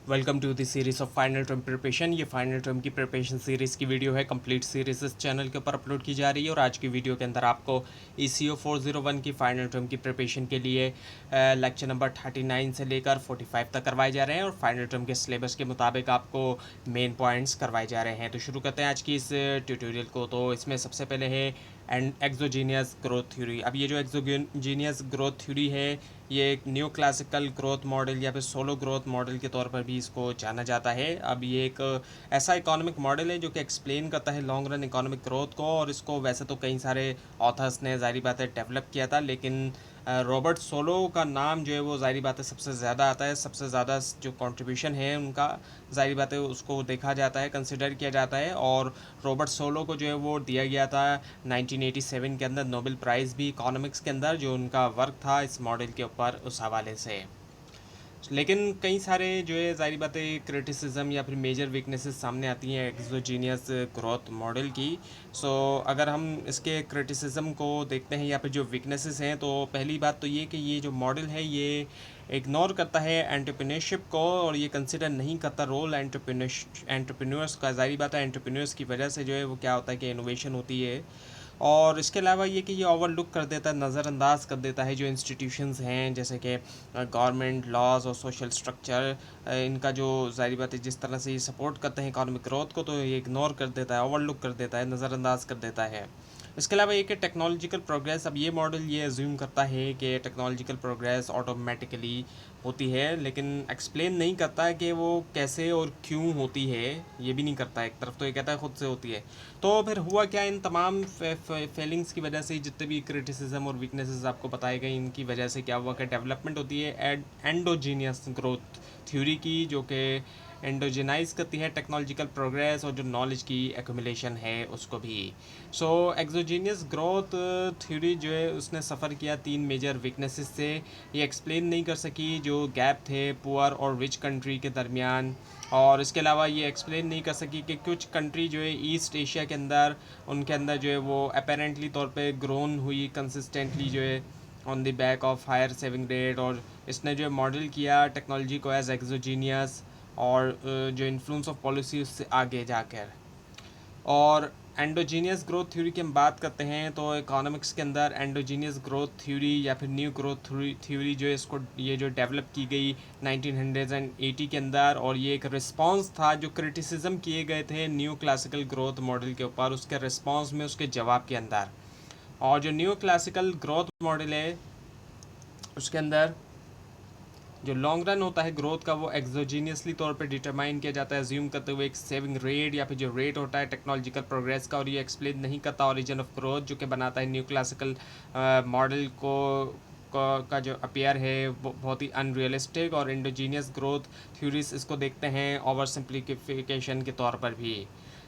Welcome to the series of final term preparation. ये final term की preparation series की video है। Complete series इस चैनल के ऊपर अपलोड की जा रही है और आज की वीडियो के अंदर आपको ECO 401 की फाइनल टर्म की प्रिपरेशन के लिए लेक्चर नंबर 39 से लेकर 45 तक करवाए जा रहे हैं और फाइनल टर्म के सिलेबस के मुताबिक आपको मेन पॉइंट्स करवाए जा रहे हैं। तो शुरू करते हैं आज की इस ट्यूटोरियल को। तो इसमें सबसे पहले है एंड एक्सोजीनियस ग्रोथ थ्योरी। अब ये जो एक्सोजीनियस ग्रोथ थ्योरी है ये एक न्यू क्लासिकल ग्रोथ मॉडल या फिर सोलो ग्रोथ मॉडल के तौर पर भी इसको जाना जाता है। अब ये एक ऐसा इकोनॉमिक मॉडल है जो कि एक्सप्लेन करता है लॉन्ग रन इकोनॉमिक ग्रोथ को, और इसको वैसे तो कई सारे ऑथर्स ने ज़ाहिर बात है डेवलप किया था, लेकिन रॉबर्ट सोलो का नाम जो है वो ज़ाहिर बात है सबसे ज़्यादा आता है। सबसे ज़्यादा जो कंट्रीब्यूशन है उनका ज़ाहिर बात है उसको देखा जाता है, कंसिडर किया जाता है, और रॉबर्ट सोलो को जो है वो दिया गया था 1987 के अंदर नोबेल प्राइज़ भी इकोनॉमिक्स के अंदर, जो उनका वर्क था इस मॉडल के ऊपर उस हवाले से। लेकिन कई सारे जो है ज़ाहिर बात है क्रिटिसिज्म या फिर मेजर वीकनेसेस सामने आती हैं एक्सोजीनियस ग्रोथ मॉडल की। सो अगर हम इसके क्रिटिसिज्म को देखते हैं या फिर जो वीकनेसेस हैं, तो पहली बात तो ये कि ये जो मॉडल है ये इग्नोर करता है एंटरप्रेन्योरशिप को, और ये कंसिडर नहीं करता रोल एंटरप्रेन्योर्स का। ज़ाहिर बात है एंटरप्रेन्योर्स की वजह से जो है वो क्या होता है कि इनोवेशन होती है। और इसके अलावा ये कि ये ओवरलुक कर देता है, नज़रअंदाज कर देता है जो इंस्टीट्यूशंस हैं, जैसे कि गवर्नमेंट लॉज और सोशल स्ट्रक्चर, इनका जो ज़ाहिर बात है जिस तरह से ये सपोर्ट करते हैं इकोनॉमिक ग्रोथ को, तो ये इग्नोर कर देता है, ओवरलुक कर देता है, नज़रअंदाज कर देता है। इसके अलावा ये कि टेक्नोलॉजिकल प्रोग्रेस, अब ये मॉडल ये अज्यूम करता है कि टेक्नोलॉजिकल प्रोग्रेस ऑटोमेटिकली होती है, लेकिन एक्सप्लेन नहीं करता है कि वो कैसे और क्यों होती है। ये भी नहीं करता है, एक तरफ तो ये कहता है खुद से होती है। तो फिर हुआ क्या, इन तमाम फेलिंग्स की वजह से जितने भी क्रिटिसिज्म और वीकनेसेस आपको बताए गए, इनकी वजह से क्या हुआ कि डेवलपमेंट होती है एंडोजीनियस ग्रोथ थ्योरी की, जो कि एंडोजेनाइज करती है टेक्नोलॉजिकल प्रोग्रेस और जो नॉलेज की एक्यूमुलेशन है उसको भी। सो एक्सोजीनियस ग्रोथ थ्योरी जो है उसने सफ़र किया तीन मेजर वीकनेसेस से। ये एक्सप्लेन नहीं कर सकी जो गैप थे पुअर और रिच कंट्री के दरमियान, और इसके अलावा ये एक्सप्लेन नहीं कर सकी कि कुछ कंट्री जो है ईस्ट एशिया के अंदर, उनके अंदर जो है वो अपेरेंटली तौर पे ग्रोन हुई कंसिस्टेंटली जो है on the back of higher saving rate, और इसने जो है मॉडल किया टेक्नोलॉजी को एज एक्सोजीनियस, और जो इन्फ्लुएंस ऑफ पॉलिसी उससे आगे जाकर। और एंडोजीनियस ग्रोथ थ्योरी की हम बात करते हैं तो इकोनॉमिक्स के अंदर एंडोजीनियस ग्रोथ थ्योरी या फिर न्यू ग्रोथ थ्योरी जो है इसको ये जो डेवलप की गई 1980 के अंदर, और ये एक रिस्पांस था जो क्रिटिसिज्म किए गए थे न्यू क्लासिकल ग्रोथ मॉडल के ऊपर, उसके रिस्पांस में उसके जवाब के अंदर। और जो न्यू क्लासिकल ग्रोथ मॉडल है उसके अंदर जो लॉन्ग रन होता है ग्रोथ का वो एक्सोजीनियसली तौर पे डिटरमाइन किया जाता है, अज्यूम करते हुए एक सेविंग रेट या फिर जो रेट होता है टेक्नोलॉजिकल प्रोग्रेस का, और ये एक्सप्लेन नहीं करता ओरिजिन ऑफ ग्रोथ, जो कि बनाता है न्यू क्लासिकल मॉडल का जो अपेयर है वो बहुत ही अनरियलिस्टिक। और इंडोजीनियस ग्रोथ थ्योरीज इसको देखते हैं ओवर सिंप्लीफिकेशन के तौर पर भी।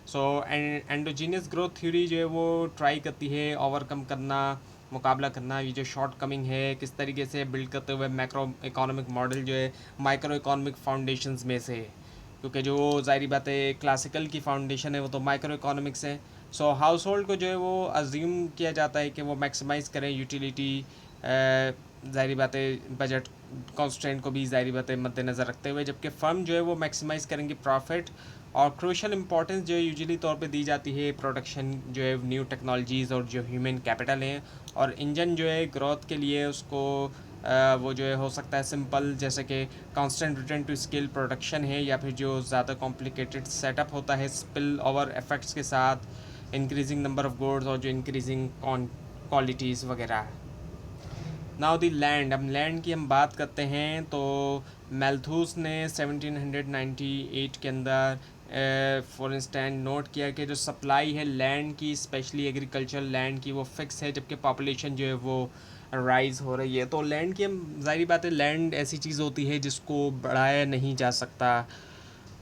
सो एंडोजीनियस ग्रोथ थ्योरी जो है वो ट्राई करती है ओवरकम करना, मुकाबला करना ये जो शॉर्ट कमिंग है, किस तरीके से बिल्ड करते हुए मैक्रो इकोनॉमिक मॉडल जो है माइक्रो इकोनॉमिक फाउंडेशंस में से, क्योंकि जो ज़ाहिर बात है क्लासिकल की फाउंडेशन है वो तो माइक्रो इकोनॉमिक्स है। सो हाउस होल्ड को जो है वो अज्यूम किया जाता है कि वो मैक्सिमाइज़ करें यूटिलिटी, ज़ाहिर बात है बजट कॉन्स्टेंट को भी ज़ाहिर बात है मद्देनज़र रखते हुए, जबकि फर्म जो है वो मैक्सिमाइज़ करेंगे प्रॉफिट। और क्रूशल इंपॉर्टेंस जो है यूजुअली तौर पे दी जाती है प्रोडक्शन जो है न्यू टेक्नोलॉजीज़ और जो ह्यूमन कैपिटल हैं, और इंजन जो है ग्रोथ के लिए उसको वो जो है हो सकता है सिंपल, जैसे कि constant return to scale production है, या फिर जो ज़्यादा कॉम्प्लिकेटेड सेटअप होता है स्पिल ओवर इफेक्ट्स के साथ, इंक्रीजिंग नंबर ऑफ गुड्स और जो इंक्रीजिंग क्वालिटीज़ वगैरह। नाउ दी लैंड, अब लैंड की हम बात करते हैं तो मैल्थूस ने 1798 के अंदर फॉर इंस्टेंट नोट किया कि जो सप्लाई है लैंड की, स्पेशली एग्रीकल्चर लैंड की, वो फिक्स है, जबकि पॉपुलेशन जो है वो राइज़ हो रही है। तो लैंड की हम ज़ाहिर बात है लैंड ऐसी चीज़ होती है जिसको बढ़ाया नहीं जा सकता।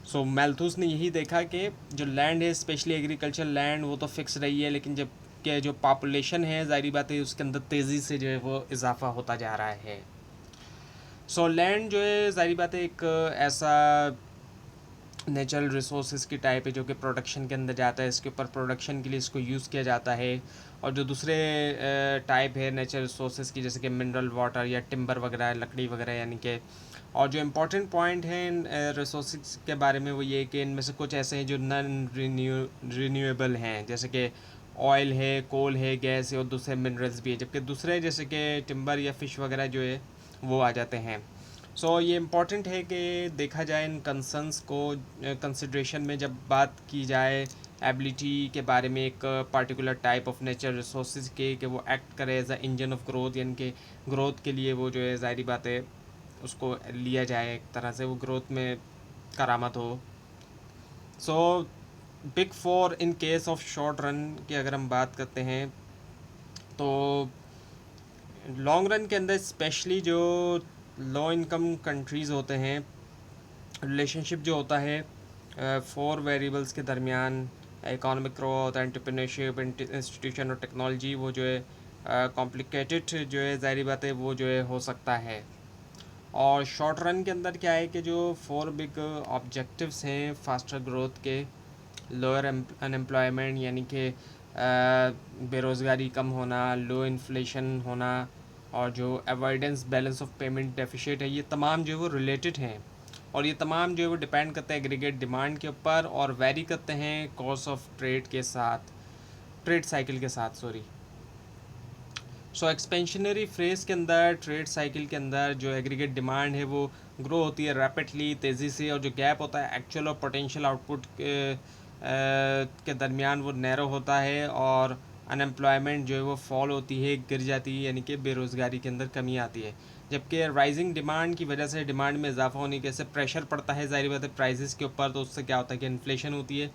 सो मैल्थूस ने यही देखा कि जो लैंड है स्पेशली एग्रीकल्चर लैंड वो तो फिक्स रही है, लेकिन जब के जो पॉपुलेशन है ज़ाहिर बात है उसके अंदर तेज़ी से जो है वो इजाफा होता जा रहा है। सो लैंड जो है ज़ाहिर बात है एक ऐसा नेचुरल रिसोर्सेज की टाइप है जो कि प्रोडक्शन के अंदर जाता है, इसके ऊपर प्रोडक्शन के लिए इसको यूज़ किया जाता है। और जो दूसरे टाइप है नेचुरल रिसोर्सेज की, जैसे कि मिनरल वाटर या टिम्बर वगैरह, लकड़ी वगैरह, यानी कि और जो इम्पोर्टेंट पॉइंट है इन रिसोर्स के बारे में वो ये कि इनमें से कुछ ऐसे हैं जो नॉन रिन्यूएबल हैं, जैसे कि ऑयल है, कोल है, गैस है और दूसरे मिनरल्स भी है, जबकि दूसरे जैसे कि टिम्बर या फ़िश वगैरह जो है वो आ जाते हैं। ये इम्पॉर्टेंट है कि देखा जाए इन कंसर्न्स को कंसिड्रेशन में जब बात की जाए एबिलिटी के बारे में एक particular type of nature resource के कि वो एक्ट करे as a engine of growth, यानी कि ग्रोथ के लिए वो जो है ज़ाहिर बात है उसको लिया जाए, एक तरह से वो ग्रोथ में करामत हो। Big four in case of short run की अगर हम बात करते हैं तो लॉन्ग रन के अंदर स्पेशली जो लो इनकम कंट्रीज़ होते हैं, रिलेशनशिप जो होता है फोर वेरिएबल्स के दरमियान, इकोनॉमिक ग्रोथ, एंटरप्रेन्योरशिप, इंस्टीट्यूशन और टेक्नोलॉजी, वो जो है कॉम्प्लिकेटेड जो है ज़ाहिर बात है वो जो है हो सकता है। और शॉर्ट रन के अंदर क्या है कि जो फोर बिग ऑब्जेक्टिव्स हैं फास्टर ग्रोथ के, लोअर अनएम्प्लॉयमेंट यानी कि बेरोज़गारी कम होना, लो इन्फ्लेशन होना, और जो avoidance balance of payment deficit है, ये तमाम जो है वो रिलेटेड हैं। और ये तमाम जो है वो डिपेंड करते हैं एग्रीगेट डिमांड के ऊपर और वेरी करते हैं कॉस्ट ऑफ ट्रेड के साथ, ट्रेड साइकिल के साथ, सॉरी। एक्सपेंशनरी फेज के अंदर, ट्रेड साइकिल के अंदर जो एग्रीगेट डिमांड है वो ग्रो होती है रैपिडली, तेज़ी से, और जो गैप होता है एक्चुअल और पोटेंशियल आउटपुट के दरमियान वो नैरो होता है, और अनएम्प्लॉयमेंट जो है वो फॉल होती है, गिर जाती है, यानी कि बेरोज़गारी के अंदर कमी आती है। जबकि राइजिंग डिमांड की वजह से डिमांड में इजाफा होने के से प्रेशर पड़ता है ज़ाहिर बात है प्राइजेस के ऊपर, तो उससे क्या होता है कि इन्फ्लेशन होती है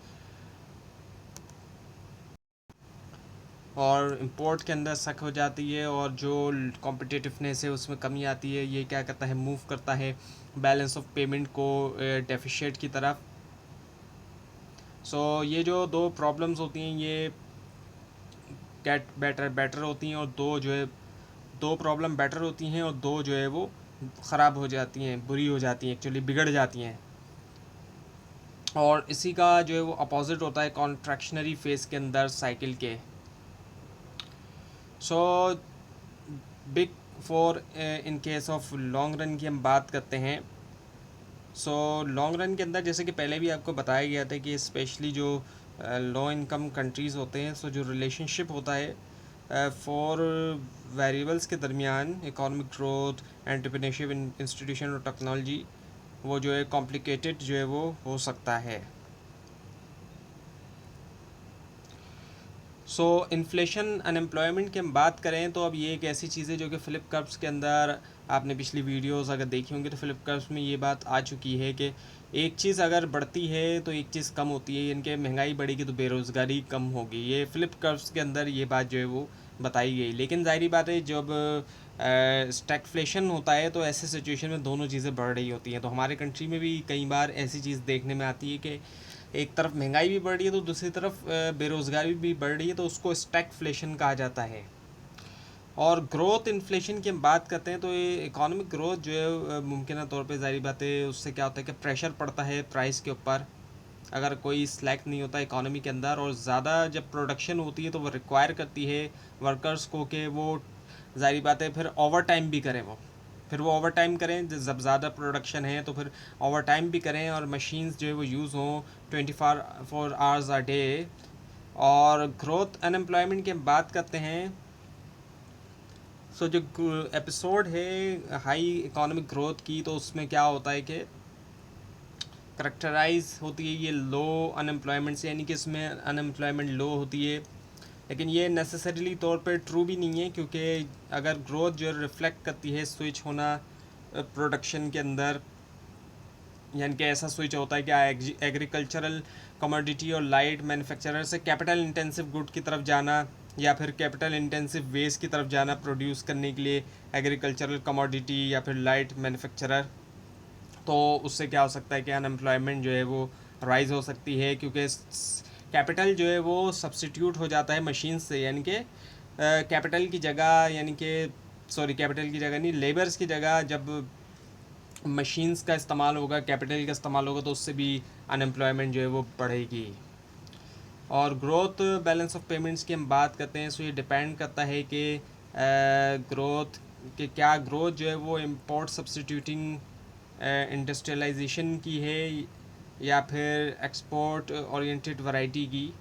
और इंपोर्ट के अंदर सक हो जाती है, और जो कॉम्पिटिटिवनेस है उसमें कमी आती है। ये क्या करता है, मूव करता है बैलेंस ऑफ पेमेंट को डेफिशिएट की तरफ। ये जो दो प्रॉब्लम्स होती हैं ये गेट बेटर होती हैं, और दो जो है दो प्रॉब्लम बेटर होती हैं और दो जो है वो ख़राब हो जाती हैं, बुरी हो जाती हैं, एक्चुअली बिगड़ जाती हैं। और इसी का जो है वो अपोजिट होता है कॉन्ट्रैक्शनरी फेज़ के अंदर साइकिल के। So big four in case of long run की हम बात करते हैं। लॉन्ग रन के अंदर जैसे कि पहले भी आपको बताया गया था कि स्पेशली जो लो इनकम कंट्रीज़ होते हैं, जो रिलेशनशिप होता है फोर वेरिएबल्स के दरमियान, इकोनॉमिक ग्रोथ, एंटरप्रेन्योरशिप, इंस्टीट्यूशन और टेक्नोलॉजी, वो जो है कॉम्प्लिकेटेड जो है वो हो सकता है। इन्फ्लेशन अनएम्प्लॉयमेंट की हम बात करें तो अब ये एक ऐसी चीज़ है जो कि फ़िलिप कर्व्स के अंदर, आपने पिछली वीडियोस अगर देखी होंगी तो फ़िलिप कर्व्स में ये बात आ चुकी है कि एक चीज़ अगर बढ़ती है तो एक चीज़ कम होती है, यानी कि महंगाई बढ़ेगी तो बेरोज़गारी कम होगी। ये फ़िलिप कर्व्स के अंदर ये बात जो है वो बताई गई। लेकिन ज़ाहिर बात है जब स्टैगफ्लेशन होता है तो ऐसे सिचुएशन में दोनों चीज़ें बढ़ रही होती हैं। तो हमारे कंट्री में भी कई बार ऐसी चीज़ देखने में आती है कि एक तरफ महंगाई भी बढ़ रही है तो दूसरी तरफ बेरोज़गारी भी बढ़ रही है, तो उसको स्टैगफ्लेशन कहा जाता है। और ग्रोथ इन्फ्लेशन की हम बात करते हैं तो ये इकोनॉमिक ग्रोथ जो है मुमकिन तौर पे ज़ाहिर बात है उससे क्या होता है कि प्रेशर पड़ता है प्राइस के ऊपर, अगर कोई स्लैक नहीं होता इकोनॉमी के अंदर, और ज़्यादा जब प्रोडक्शन होती है तो वो रिक्वायर करती है वर्कर्स को कि वो ज़ाहिर बात है फिर ओवर टाइम भी करें, वो ओवर टाइम करें, जब ज़्यादा प्रोडक्शन है तो फिर ओवर टाइम भी करें, और मशीन्स जो है वो यूज़ हों 24 आवर्स अ डे। और ग्रोथ अनएम्प्लॉयमेंट की हम बात करते हैं। जो एपिसोड है हाई इकोनॉमिक ग्रोथ की, तो उसमें क्या होता है कि करेक्टराइज होती है ये लो अनएम्प्लॉयमेंट से, यानी कि इसमें अनएम्प्लॉयमेंट लो होती है। लेकिन ये नेसेसरीली तौर पर ट्रू भी नहीं है, क्योंकि अगर ग्रोथ जो रिफ्लेक्ट करती है स्विच होना प्रोडक्शन के अंदर, यानी कि ऐसा स्विच होता है कि एग्रीकल्चरल कमोडिटी और लाइट मैन्युफैक्चरर से कैपिटल इंटेंसिव गुड की तरफ जाना, या फिर कैपिटल इंटेंसिव वेस्ट की तरफ जाना प्रोड्यूस करने के लिए एग्रीकल्चरल कमोडिटी या फिर लाइट मैन्युफैक्चरर, तो उससे क्या हो सकता है कि अनएम्प्लॉयमेंट जो है वो राइज हो सकती है, क्योंकि कैपिटल जो है वो सब्सटीट्यूट हो जाता है मशीन से, यानी कि कैपिटल की जगह, यानी कि सॉरी कैपिटल की जगह नहीं, लेबर्स की जगह जब मशीन्स का इस्तेमाल होगा, कैपिटल का इस्तेमाल होगा, तो उससे भी अनएम्प्लॉयमेंट जो है वो बढ़ेगी। और ग्रोथ बैलेंस ऑफ पेमेंट्स की हम बात करते हैं, ये डिपेंड करता है कि ग्रोथ के क्या ग्रोथ जो है वो इम्पोर्ट सब्सटीट्यूटिंग इंडस्ट्रियलाइजेशन की है या फिर एक्सपोर्ट ओरिएंटेड वैरायटी की।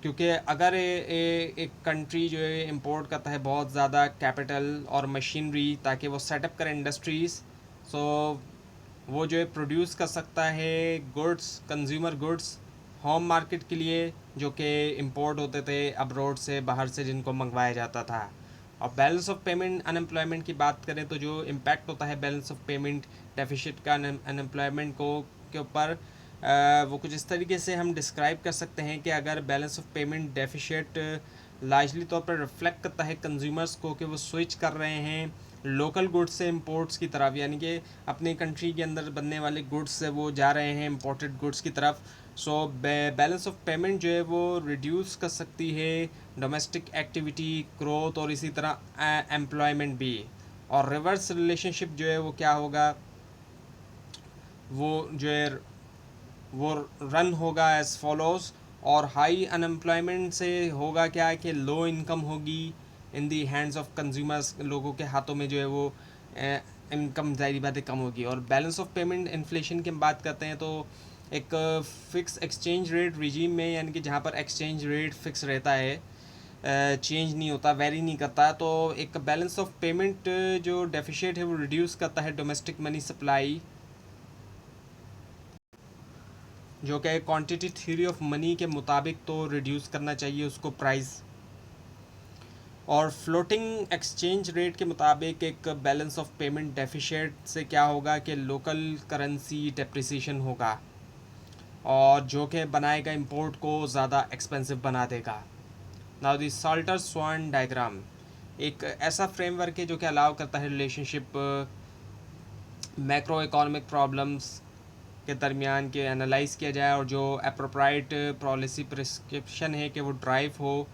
क्योंकि अगर एक कंट्री जो है इंपोर्ट करता है बहुत ज़्यादा कैपिटल और मशीनरी ताकि वो सेटअप करे इंडस्ट्रीज़, सो वो जो है प्रोड्यूस कर सकता है goods, consumer goods home market के लिए, जो कि इंपोर्ट होते थे अब्रोड से, बाहर से, जिनको मंगवाया जाता था। और बैलेंस ऑफ पेमेंट अनएम्प्लॉयमेंट की बात करें तो जो इम्पैक्ट होता है बैलेंस ऑफ पेमेंट डेफिसिट का अनएम्प्लॉयमेंट को के ऊपर, वो कुछ इस तरीके से हम डिस्क्राइब कर सकते हैं कि अगर balance of payment deficit largely तौर पर रिफ्लेक्ट करता है कंज्यूमर्स को कि वो स्विच कर रहे हैं लोकल गुड्स से इंपोर्ट्स की तरफ, यानी कि अपनी कंट्री के अंदर बनने वाले गुड्स से वो जा रहे हैं इंपोर्टेड गुड्स की तरफ। सो बैलेंस ऑफ पेमेंट जो है वो रिड्यूस कर सकती है डोमेस्टिक एक्टिविटी, ग्रोथ और इसी तरह एम्प्लॉयमेंट भी। और रिवर्स रिलेशनशिप जो है वो क्या होगा, वो जो है वो रन होगा एज फॉलोज। और हाई अनएम्प्लॉयमेंट से होगा क्या कि लो इनकम होगी इन दी हैंड्स ऑफ कंज्यूमर्स, लोगों के हाथों में जो है वो इनकम ज़ाहिर बातें कम होगी। और बैलेंस ऑफ पेमेंट इन्फ्लेशन की हम बात करते हैं तो एक फ़िक्स एक्सचेंज रेट रिजीम में, यानी कि जहाँ पर एक्सचेंज रेट फिक्स रहता है, चेंज नहीं होता, वेरी नहीं करता, तो एक बैलेंस ऑफ पेमेंट जो डेफिशिएट है वो रिड्यूस करता है डोमेस्टिक मनी सप्लाई, जो कि क्वांटिटी थ्योरी ऑफ मनी के मुताबिक तो रिड्यूस करना चाहिए उसको प्राइस। और फ्लोटिंग एक्सचेंज रेट के मुताबिक एक बैलेंस ऑफ पेमेंट डेफिशिएट से क्या होगा कि लोकल करेंसी डेप्रिसिएशन होगा, और जो कि बनाएगा इंपोर्ट को ज़्यादा एक्सपेंसिव बना देगा। Now the Salter Swan diagram एक ऐसा फ्रेमवर्क है जो कि अलाउ करता है रिलेशनशिप मैक्रो इकोनॉमिक प्रॉब्लम्स के दरमियान के एनालाइज किया जाए, और जो अप्रोप्राइट पॉलिसी प्रिस्क्रिप्शन है कि वो ड्राइव हो।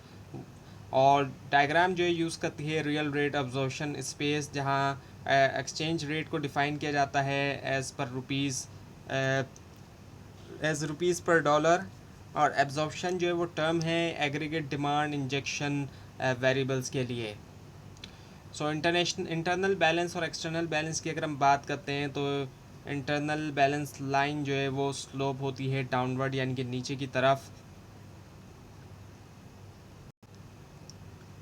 और डायग्राम जो है यूज़ करती है रियल रेट अब्जॉर्प्शन स्पेस, जहाँ एक्सचेंज रेट को डिफ़ाइन किया जाता है as per rupees, as rupees per dollar. और एब्जॉर्प्शन जो है वो टर्म है एग्रीगेट डिमांड इंजेक्शन वेरिएबल्स के लिए। सो इंटरनल बैलेंस और एक्सटर्नल बैलेंस की अगर हम बात करते हैं तो इंटरनल बैलेंस लाइन जो है वो स्लोप होती है डाउनवर्ड, यानी कि नीचे की तरफ,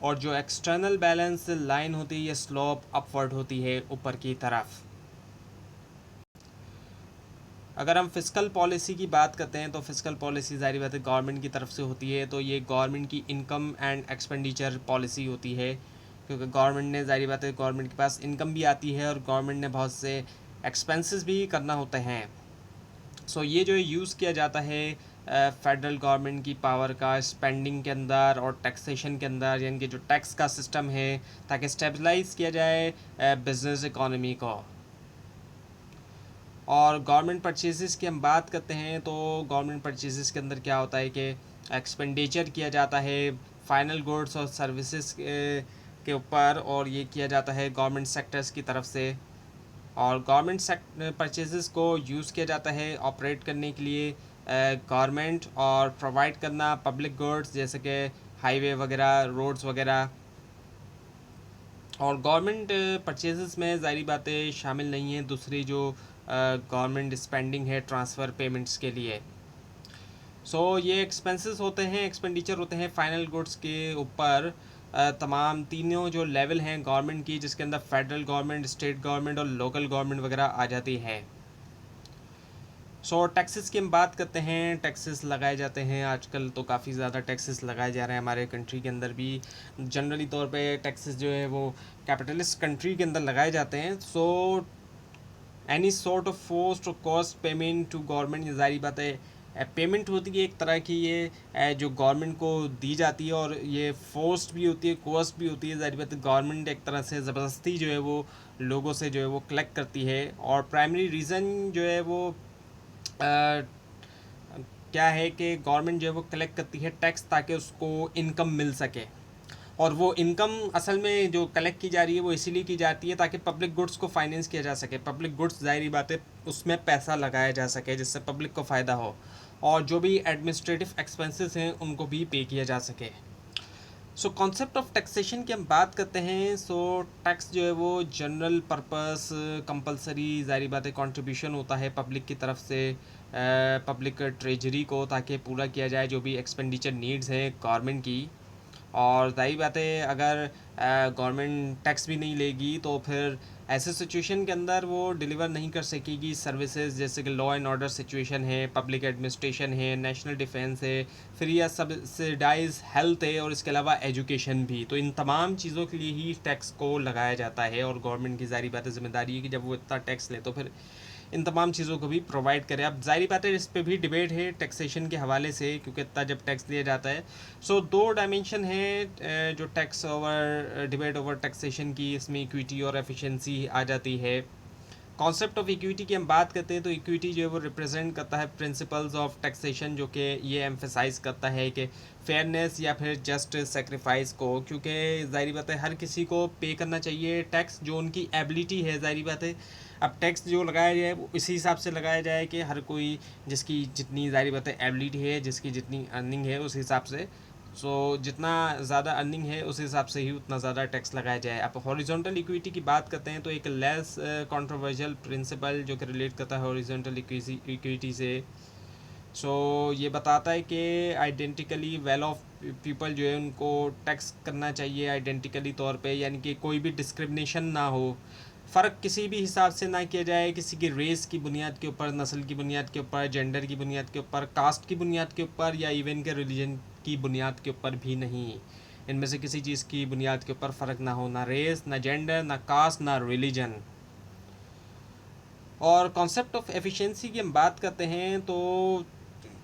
और जो एक्सटर्नल बैलेंस लाइन होती है ये स्लोप अपवर्ड होती है ऊपर की तरफ। अगर हम फिस्कल पॉलिसी की बात करते हैं तो फिस्कल पॉलिसी ज़ाहिर बात है गवर्नमेंट की तरफ से होती है, तो ये गवर्नमेंट की इनकम एंड एक्सपेंडिचर पॉलिसी होती है, क्योंकि गवर्नमेंट ने ज़ाहिर बात है गवर्नमेंट के पास इनकम भी आती है और गवर्नमेंट ने बहुत से एक्सपेंसेस भी करना होते हैं। सो ये जो यूज़ किया जाता है फेडरल गवर्नमेंट की पावर का स्पेंडिंग के अंदर और टैक्सेशन के अंदर, यानी कि जो टैक्स का सिस्टम है, ताकि स्टेबलाइज़ किया जाए बिज़नेस इकोनॉमी को। और गवर्नमेंट परचेज़ की हम बात करते हैं तो गवर्नमेंट परचेज़ के अंदर क्या होता है कि एक्सपेंडिचर किया जाता है फाइनल गुड्स और सर्विसेज के ऊपर, और ये किया जाता है गवर्नमेंट सेक्टर्स की तरफ से। और गवर्नमेंट परचेज़ को यूज़ किया जाता है ऑपरेट करने के लिए गवर्नमेंट, और प्रोवाइड करना पब्लिक गुड्स जैसे कि हाईवे वगैरह, रोड्स वगैरह। और गवर्नमेंट परचेज़ में ज़ाहिरी बातें शामिल नहीं हैं दूसरी जो गवर्नमेंट स्पेंडिंग है ट्रांसफ़र पेमेंट्स के लिए। सो ये एक्सपेंसेस होते हैं, एक्सपेंडिचर होते हैं फाइनल गुड्स के ऊपर। तमाम तीनों जो लेवल हैं गवर्नमेंट की, जिसके अंदर फेडरल गवर्नमेंट, स्टेट गवर्नमेंट और लोकल गवर्नमेंट वगैरह आ जाती है। सो टैक्सेस की हम बात करते हैं, टैक्सेस लगाए जाते हैं आजकल, तो काफ़ी ज़्यादा टैक्सेस लगाए जा रहे हैं हमारे कंट्री के अंदर भी। जनरली तौर पे टैक्सेस जो है वो कैपिटलिस्ट कंट्री के अंदर लगाए जाते हैं। So any sort of forced cost payment to government, ज़ाहिर बात है पेमेंट होती है एक तरह की, ये जो गवर्नमेंट को दी जाती है, और ये फोर्स्ड भी होती है, कॉस्ट भी होती है। ज़ाहिर बात है गवर्नमेंट एक तरह से ज़बरदस्ती जो है वो लोगों से जो है वो कलेक्ट करती है। और प्राइमरी रीज़न जो है वो क्या है कि गवर्नमेंट जो है वो कलेक्ट करती है टैक्स ताकि उसको इनकम मिल सके, और वो इनकम असल में जो कलेक्ट की जा रही है वो इसीलिए की जाती है ताकि पब्लिक गुड्स को फाइनेंस किया जा सके। पब्लिक गुड्स ज़ाहिर बात है उसमें पैसा लगाया जा सके जिससे पब्लिक को फ़ायदा हो, और जो भी एडमिनिस्ट्रेटिव एक्सपेंसेस हैं उनको भी पे किया जा सके। सो कॉन्सेप्ट ऑफ टैक्सेशन की हम बात करते हैं। सो टैक्स जो है वो जनरल पर्पस कंपलसरी ज़ाहिर बात है कंट्रीब्यूशन होता है पब्लिक की तरफ से पब्लिक ट्रेजरी को, ताकि पूरा किया जाए जो भी एक्सपेंडिचर नीड्स हैं गवर्नमेंट की। और ज़ाहिर बात है अगर गवर्नमेंट टैक्स भी नहीं लेगी तो फिर ऐसे सिचुएशन के अंदर वो डिलीवर नहीं कर सकेगी सर्विसेज, जैसे कि लॉ एंड ऑर्डर सिचुएशन है, पब्लिक एडमिनिस्ट्रेशन है, नेशनल डिफेंस है, फिर यह सब्सिडाइज हेल्थ है, और इसके अलावा एजुकेशन भी। तो इन तमाम चीज़ों के लिए ही टैक्स को लगाया जाता है, और गवर्नमेंट की ज़ाहिर बात है जिम्मेदारी है कि जब वो इतना टैक्स ले तो फिर इन तमाम चीज़ों को भी प्रोवाइड करें। अब ज़ाहिर बात है इस पे भी डिबेट है टैक्सेशन के हवाले से, क्योंकि इतना जब टैक्स दिया जाता है। सो दो डायमेंशन है जो tax over debate over taxation की, इसमें इक्विटी और एफिशिएंसी आ जाती है। कॉन्सेप्ट ऑफ इक्विटी की हम बात करते हैं तो इक्विटी जो है वो रिप्रेजेंट करता है प्रिंसिपल्स ऑफ टैक्सेशन, जो कि ये एम्फेसाइज करता है कि फेयरनेस या फिर जस्ट सेक्रीफाइस को, क्योंकि ज़ाहिर बात है हर किसी को पे करना चाहिए टैक्स जो उनकी एबिलिटी है। ज़ाहिर बात है अब टैक्स जो लगाया जाए वो इसी हिसाब से लगाया जाए कि हर कोई जिसकी जितनी ज़ाहिर बात है एबिलिटी है, जिसकी जितनी अर्निंग है उस हिसाब से। सो जितना ज़्यादा अर्निंग है उस हिसाब से ही उतना ज़्यादा टैक्स लगाया जाए। अब हॉरिजॉन्टल इक्विटी की बात करते हैं तो एक लेस कंट्रोवर्शियल प्रिंसिपल जो कि रिलेट करता है हॉरिजॉन्टल इक्विटी से। सो ये बताता है कि आइडेंटिकली वेल ऑफ पीपल जो है उनको टैक्स करना चाहिए आइडेंटिकली तौर पे, यानी कि कोई भी डिस्क्रिमिनेशन ना हो, फ़र्क किसी भी हिसाब से ना किया जाए, किसी की रेस की बुनियाद के ऊपर, नस्ल की बुनियाद के ऊपर, जेंडर की बुनियाद के ऊपर, कास्ट की बुनियाद के ऊपर, या इवन के रिलीजन की बुनियाद के ऊपर भी नहीं। इनमें से किसी चीज़ की बुनियाद के ऊपर फ़र्क ना हो, ना रेस, ना जेंडर, ना कास्ट, ना रिलीजन। और कॉन्सेप्ट ऑफ एफिशिएंसी की हम बात करते हैं तो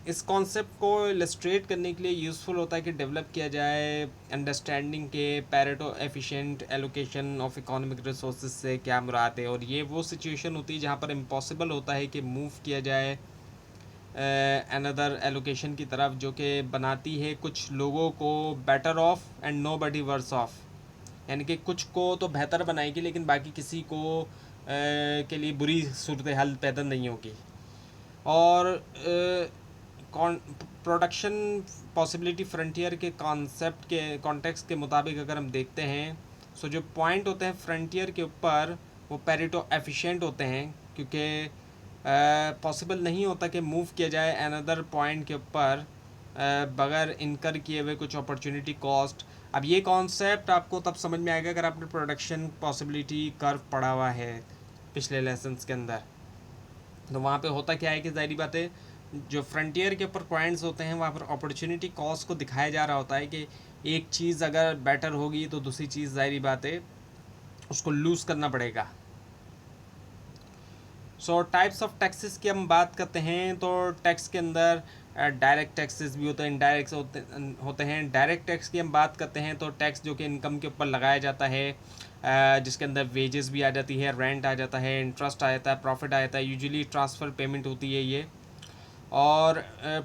इस कॉन्सेप्ट को इलस्ट्रेट करने के लिए यूज़फुल होता है कि डेवलप किया जाए अंडरस्टैंडिंग के Pareto efficient allocation of economic resources से क्या मुराद है। और ये वो सिचुएशन होती है जहाँ पर इम्पॉसिबल होता है कि मूव किया जाए अनदर एलोकेशन की तरफ, जो कि बनाती है कुछ लोगों को better off and nobody worse off, यानी कि कुछ को तो बेहतर बनाएगी लेकिन बाकी किसी को के लिए बुरी सूरत हाल पैदा नहीं होगी। और प्रोडक्शन पॉसिबिलिटी फ्रंटियर के कॉन्सेप्ट के कॉन्टेक्स्ट के मुताबिक अगर हम देखते हैं, सो जो पॉइंट होते हैं फ्रंटियर के ऊपर वो पेरेटो एफिशिएंट होते हैं, क्योंकि पॉसिबल नहीं होता कि मूव किया जाए अनदर पॉइंट के ऊपर बगैर इनकर किए हुए कुछ अपॉर्चुनिटी कॉस्ट। अब ये कॉन्सेप्ट आपको तब समझ में आएगा अगर आपने प्रोडक्शन पॉसिबिलिटी कर्व पढ़ा हुआ है पिछले लेसन्स के अंदर। तो वहाँ पे होता क्या है कि ज़ाहिर बात है जो फ्रंटियर के ऊपर पॉइंट्स होते हैं वहाँ पर अपॉर्चुनिटी कॉस्ट को दिखाया जा रहा होता है कि एक चीज़ अगर बेटर होगी तो दूसरी चीज़ ज़ाहिर बात है उसको लूज़ करना पड़ेगा। सो टाइप्स ऑफ टैक्सेस की हम बात करते हैं तो टैक्स के अंदर डायरेक्ट टैक्सेस भी होते हैं, इनडायरेक्ट होते हैं। डायरेक्ट टैक्स की हम बात करते हैं तो टैक्स जो कि इनकम के ऊपर लगाया जाता है, जिसके अंदर वेजेस भी आ जाती है, रेंट आ जाता है, इंटरेस्ट आ जाता है, प्रॉफिट आ जाता है, यूजुअली ट्रांसफ़र पेमेंट होती है ये। और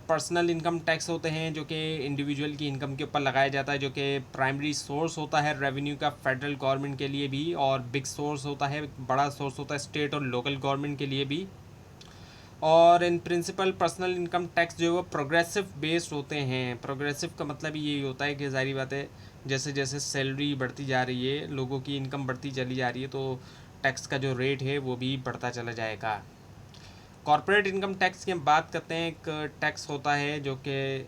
पर्सनल इनकम टैक्स होते हैं जो कि इंडिविजुअल की इनकम के ऊपर लगाया जाता है, जो कि प्राइमरी सोर्स होता है रेवेन्यू का फेडरल गवर्नमेंट के लिए भी, और बिग सोर्स होता है, बड़ा सोर्स होता है स्टेट और लोकल गवर्नमेंट के लिए भी। और in principle personal income tax जो है वो प्रोग्रेसिव बेस्ड होते हैं। प्रोग्रेसिव का मतलब यही होता है कि ज़ाहिर बात है जैसे जैसे सैलरी बढ़ती जा रही है, लोगों की इनकम बढ़ती चली जा रही है, तो टैक्स का जो रेट है वो भी बढ़ता चला जाएगा। कॉर्पोरेट इनकम टैक्स की हम बात करते हैं, एक टैक्स होता है जो कि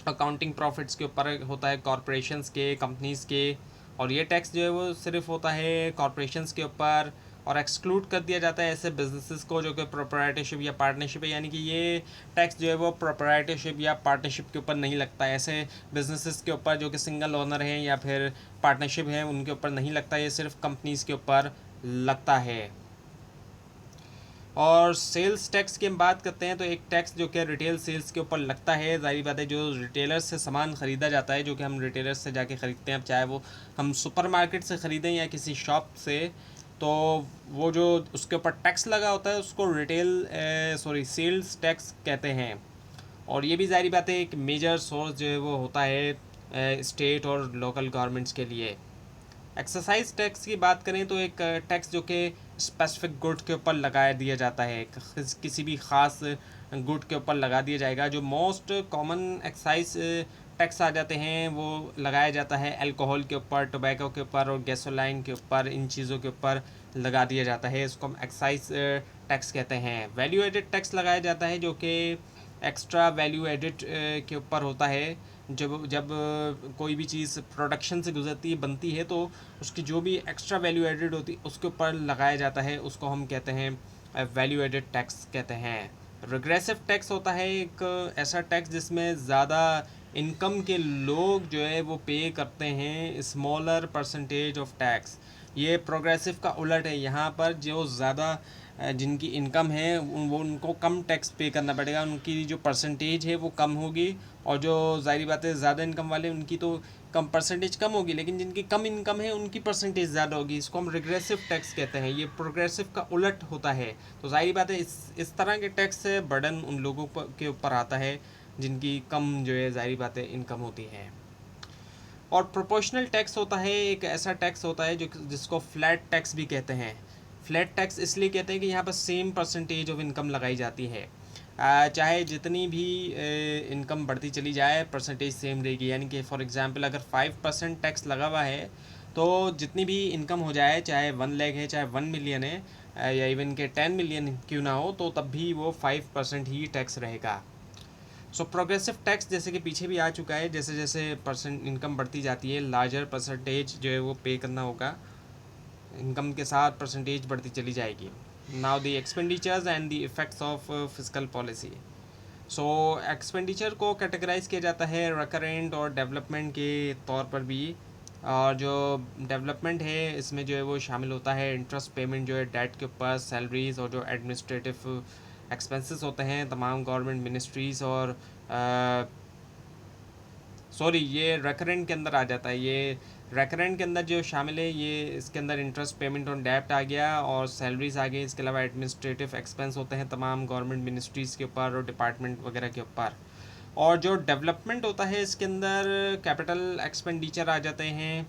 अकाउंटिंग प्रॉफिट्स के ऊपर होता है, कॉरपोरेशंस के, कंपनीज़ के। और ये टैक्स जो है वो सिर्फ होता है कॉरपोरेशंस के ऊपर, और एक्सक्लूड कर दिया जाता है ऐसे बिजनेसेस को जो कि प्रोप्राइटरशिप या पार्टनरशिप है, यानी कि ये टैक्स जो है वो प्रोप्राइटरशिप या पार्टनरशिप के ऊपर नहीं लगता है। ऐसे बिजनेसेस के ऊपर जो कि सिंगल ओनर हैं या फिर पार्टनरशिप है उनके ऊपर नहीं लगता, ये सिर्फ कंपनीज़ के ऊपर लगता है। और सेल्स टैक्स की हम बात करते हैं तो एक टैक्स जो कि रिटेल सेल्स के ऊपर लगता है। ज़ाहिर बात है जो रिटेलर्स से सामान ख़रीदा जाता है, जो कि हम रिटेलर्स से जाके ख़रीदते हैं, अब चाहे वो हम सुपरमार्केट से ख़रीदें या किसी शॉप से, तो वो जो उसके ऊपर टैक्स लगा होता है उसको सेल्स टैक्स कहते हैं। और ये भी ज़ाहिर बात है एक मेजर सोर्स जो है वो होता है स्टेट और लोकल गवर्नमेंट्स के लिए। एक्सरसाइज टैक्स की बात करें तो एक टैक्स जो कि स्पेसिफिक गुड के ऊपर लगाया दिया जाता है, किसी भी ख़ास गुड के ऊपर लगा दिया जाएगा। जो मोस्ट कॉमन एक्साइज टैक्स आ जाते हैं वो लगाया जाता है अल्कोहल के ऊपर, टोबैको के ऊपर और गैसोलाइन के ऊपर, इन चीज़ों के ऊपर लगा दिया जाता है। इसको हम एक्साइज टैक्स कहते हैं। वैल्यू एडिड टैक्स लगाया जाता है जो कि एक्स्ट्रा वैल्यू एडिड के ऊपर होता है। जब जब कोई भी चीज़ प्रोडक्शन से गुजरती है, बनती है, तो उसकी जो भी एक्स्ट्रा वैल्यू एडिड होती है उसके ऊपर लगाया जाता है, उसको हम कहते हैं वैल्यू एडिड टैक्स कहते हैं। रिग्रेसिव टैक्स होता है एक ऐसा टैक्स जिसमें ज़्यादा इनकम के लोग जो है वो पे करते हैं स्मॉलर परसेंटेज ऑफ टैक्स। ये प्रोग्रेसिव का उलट है। यहाँ पर जो ज़्यादा जिनकी इनकम है वो उनको कम टैक्स पे करना पड़ेगा, उनकी जो परसेंटेज है वो कम होगी। और जो ज़ाहिर बात है ज़्यादा इनकम वाले उनकी तो कम परसेंटेज कम होगी, लेकिन जिनकी कम इनकम है उनकी परसेंटेज ज़्यादा होगी। इसको हम रिग्रेसिव टैक्स कहते हैं। ये प्रोग्रेसिव का उलट होता है। तो ज़ाहिर बात है इस तरह के टैक्स से बर्डन उन लोगों के ऊपर आता है जिनकी कम जो है ज़ाहिर बात है इनकम होती है। और प्रोपोर्शनल टैक्स होता है एक ऐसा टैक्स होता है जिसको फ्लैट टैक्स भी कहते हैं। फ्लैट टैक्स इसलिए कहते हैं कि यहाँ पर सेम परसेंटेज ऑफ इनकम लगाई जाती है। चाहे जितनी भी इनकम बढ़ती चली जाए परसेंटेज सेम रहेगी। यानी कि फॉर एग्जांपल अगर 5% टैक्स लगा हुआ है तो जितनी भी इनकम हो जाए, चाहे 1 लाख है, चाहे 1 मिलियन है, या इवन के 10 मिलियन क्यों ना हो, तो तब भी वो 5% ही टैक्स रहेगा। सो प्रोग्रेसिव टैक्स जैसे कि पीछे भी आ चुका है, जैसे जैसे परसेंट इनकम बढ़ती जाती है लार्जर परसेंटेज जो है वो पे करना होगा, इनकम के साथ परसेंटेज बढ़ती चली जाएगी। Now the expenditures and the effects of fiscal policy. So expenditure को कैटेगराइज किया जाता है रिकरेंट और डेवलपमेंट के तौर पर भी। और जो डेवलपमेंट है इसमें जो है वो शामिल होता है इंटरेस्ट पेमेंट जो है डेट के ऊपर, सैलरीज और जो एडमिनिस्ट्रेटिव एक्सपेंसेस होते हैं तमाम गवर्नमेंट मिनिस्ट्रीज़ और सॉरी ये रेकरेंट के अंदर आ जाता है। ये रेकरेंट के अंदर जो शामिल है ये इसके अंदर इंटरेस्ट पेमेंट ऑन डेब्ट आ गया और सैलरीज आ गई। इसके अलावा एडमिनिस्ट्रेटिव एक्सपेंस होते हैं तमाम गवर्नमेंट मिनिस्ट्रीज़ के ऊपर और डिपार्टमेंट वगैरह के ऊपर। और जो डेवलपमेंट होता है इसके अंदर कैपिटल एक्सपेंडिचर आ जाते हैं।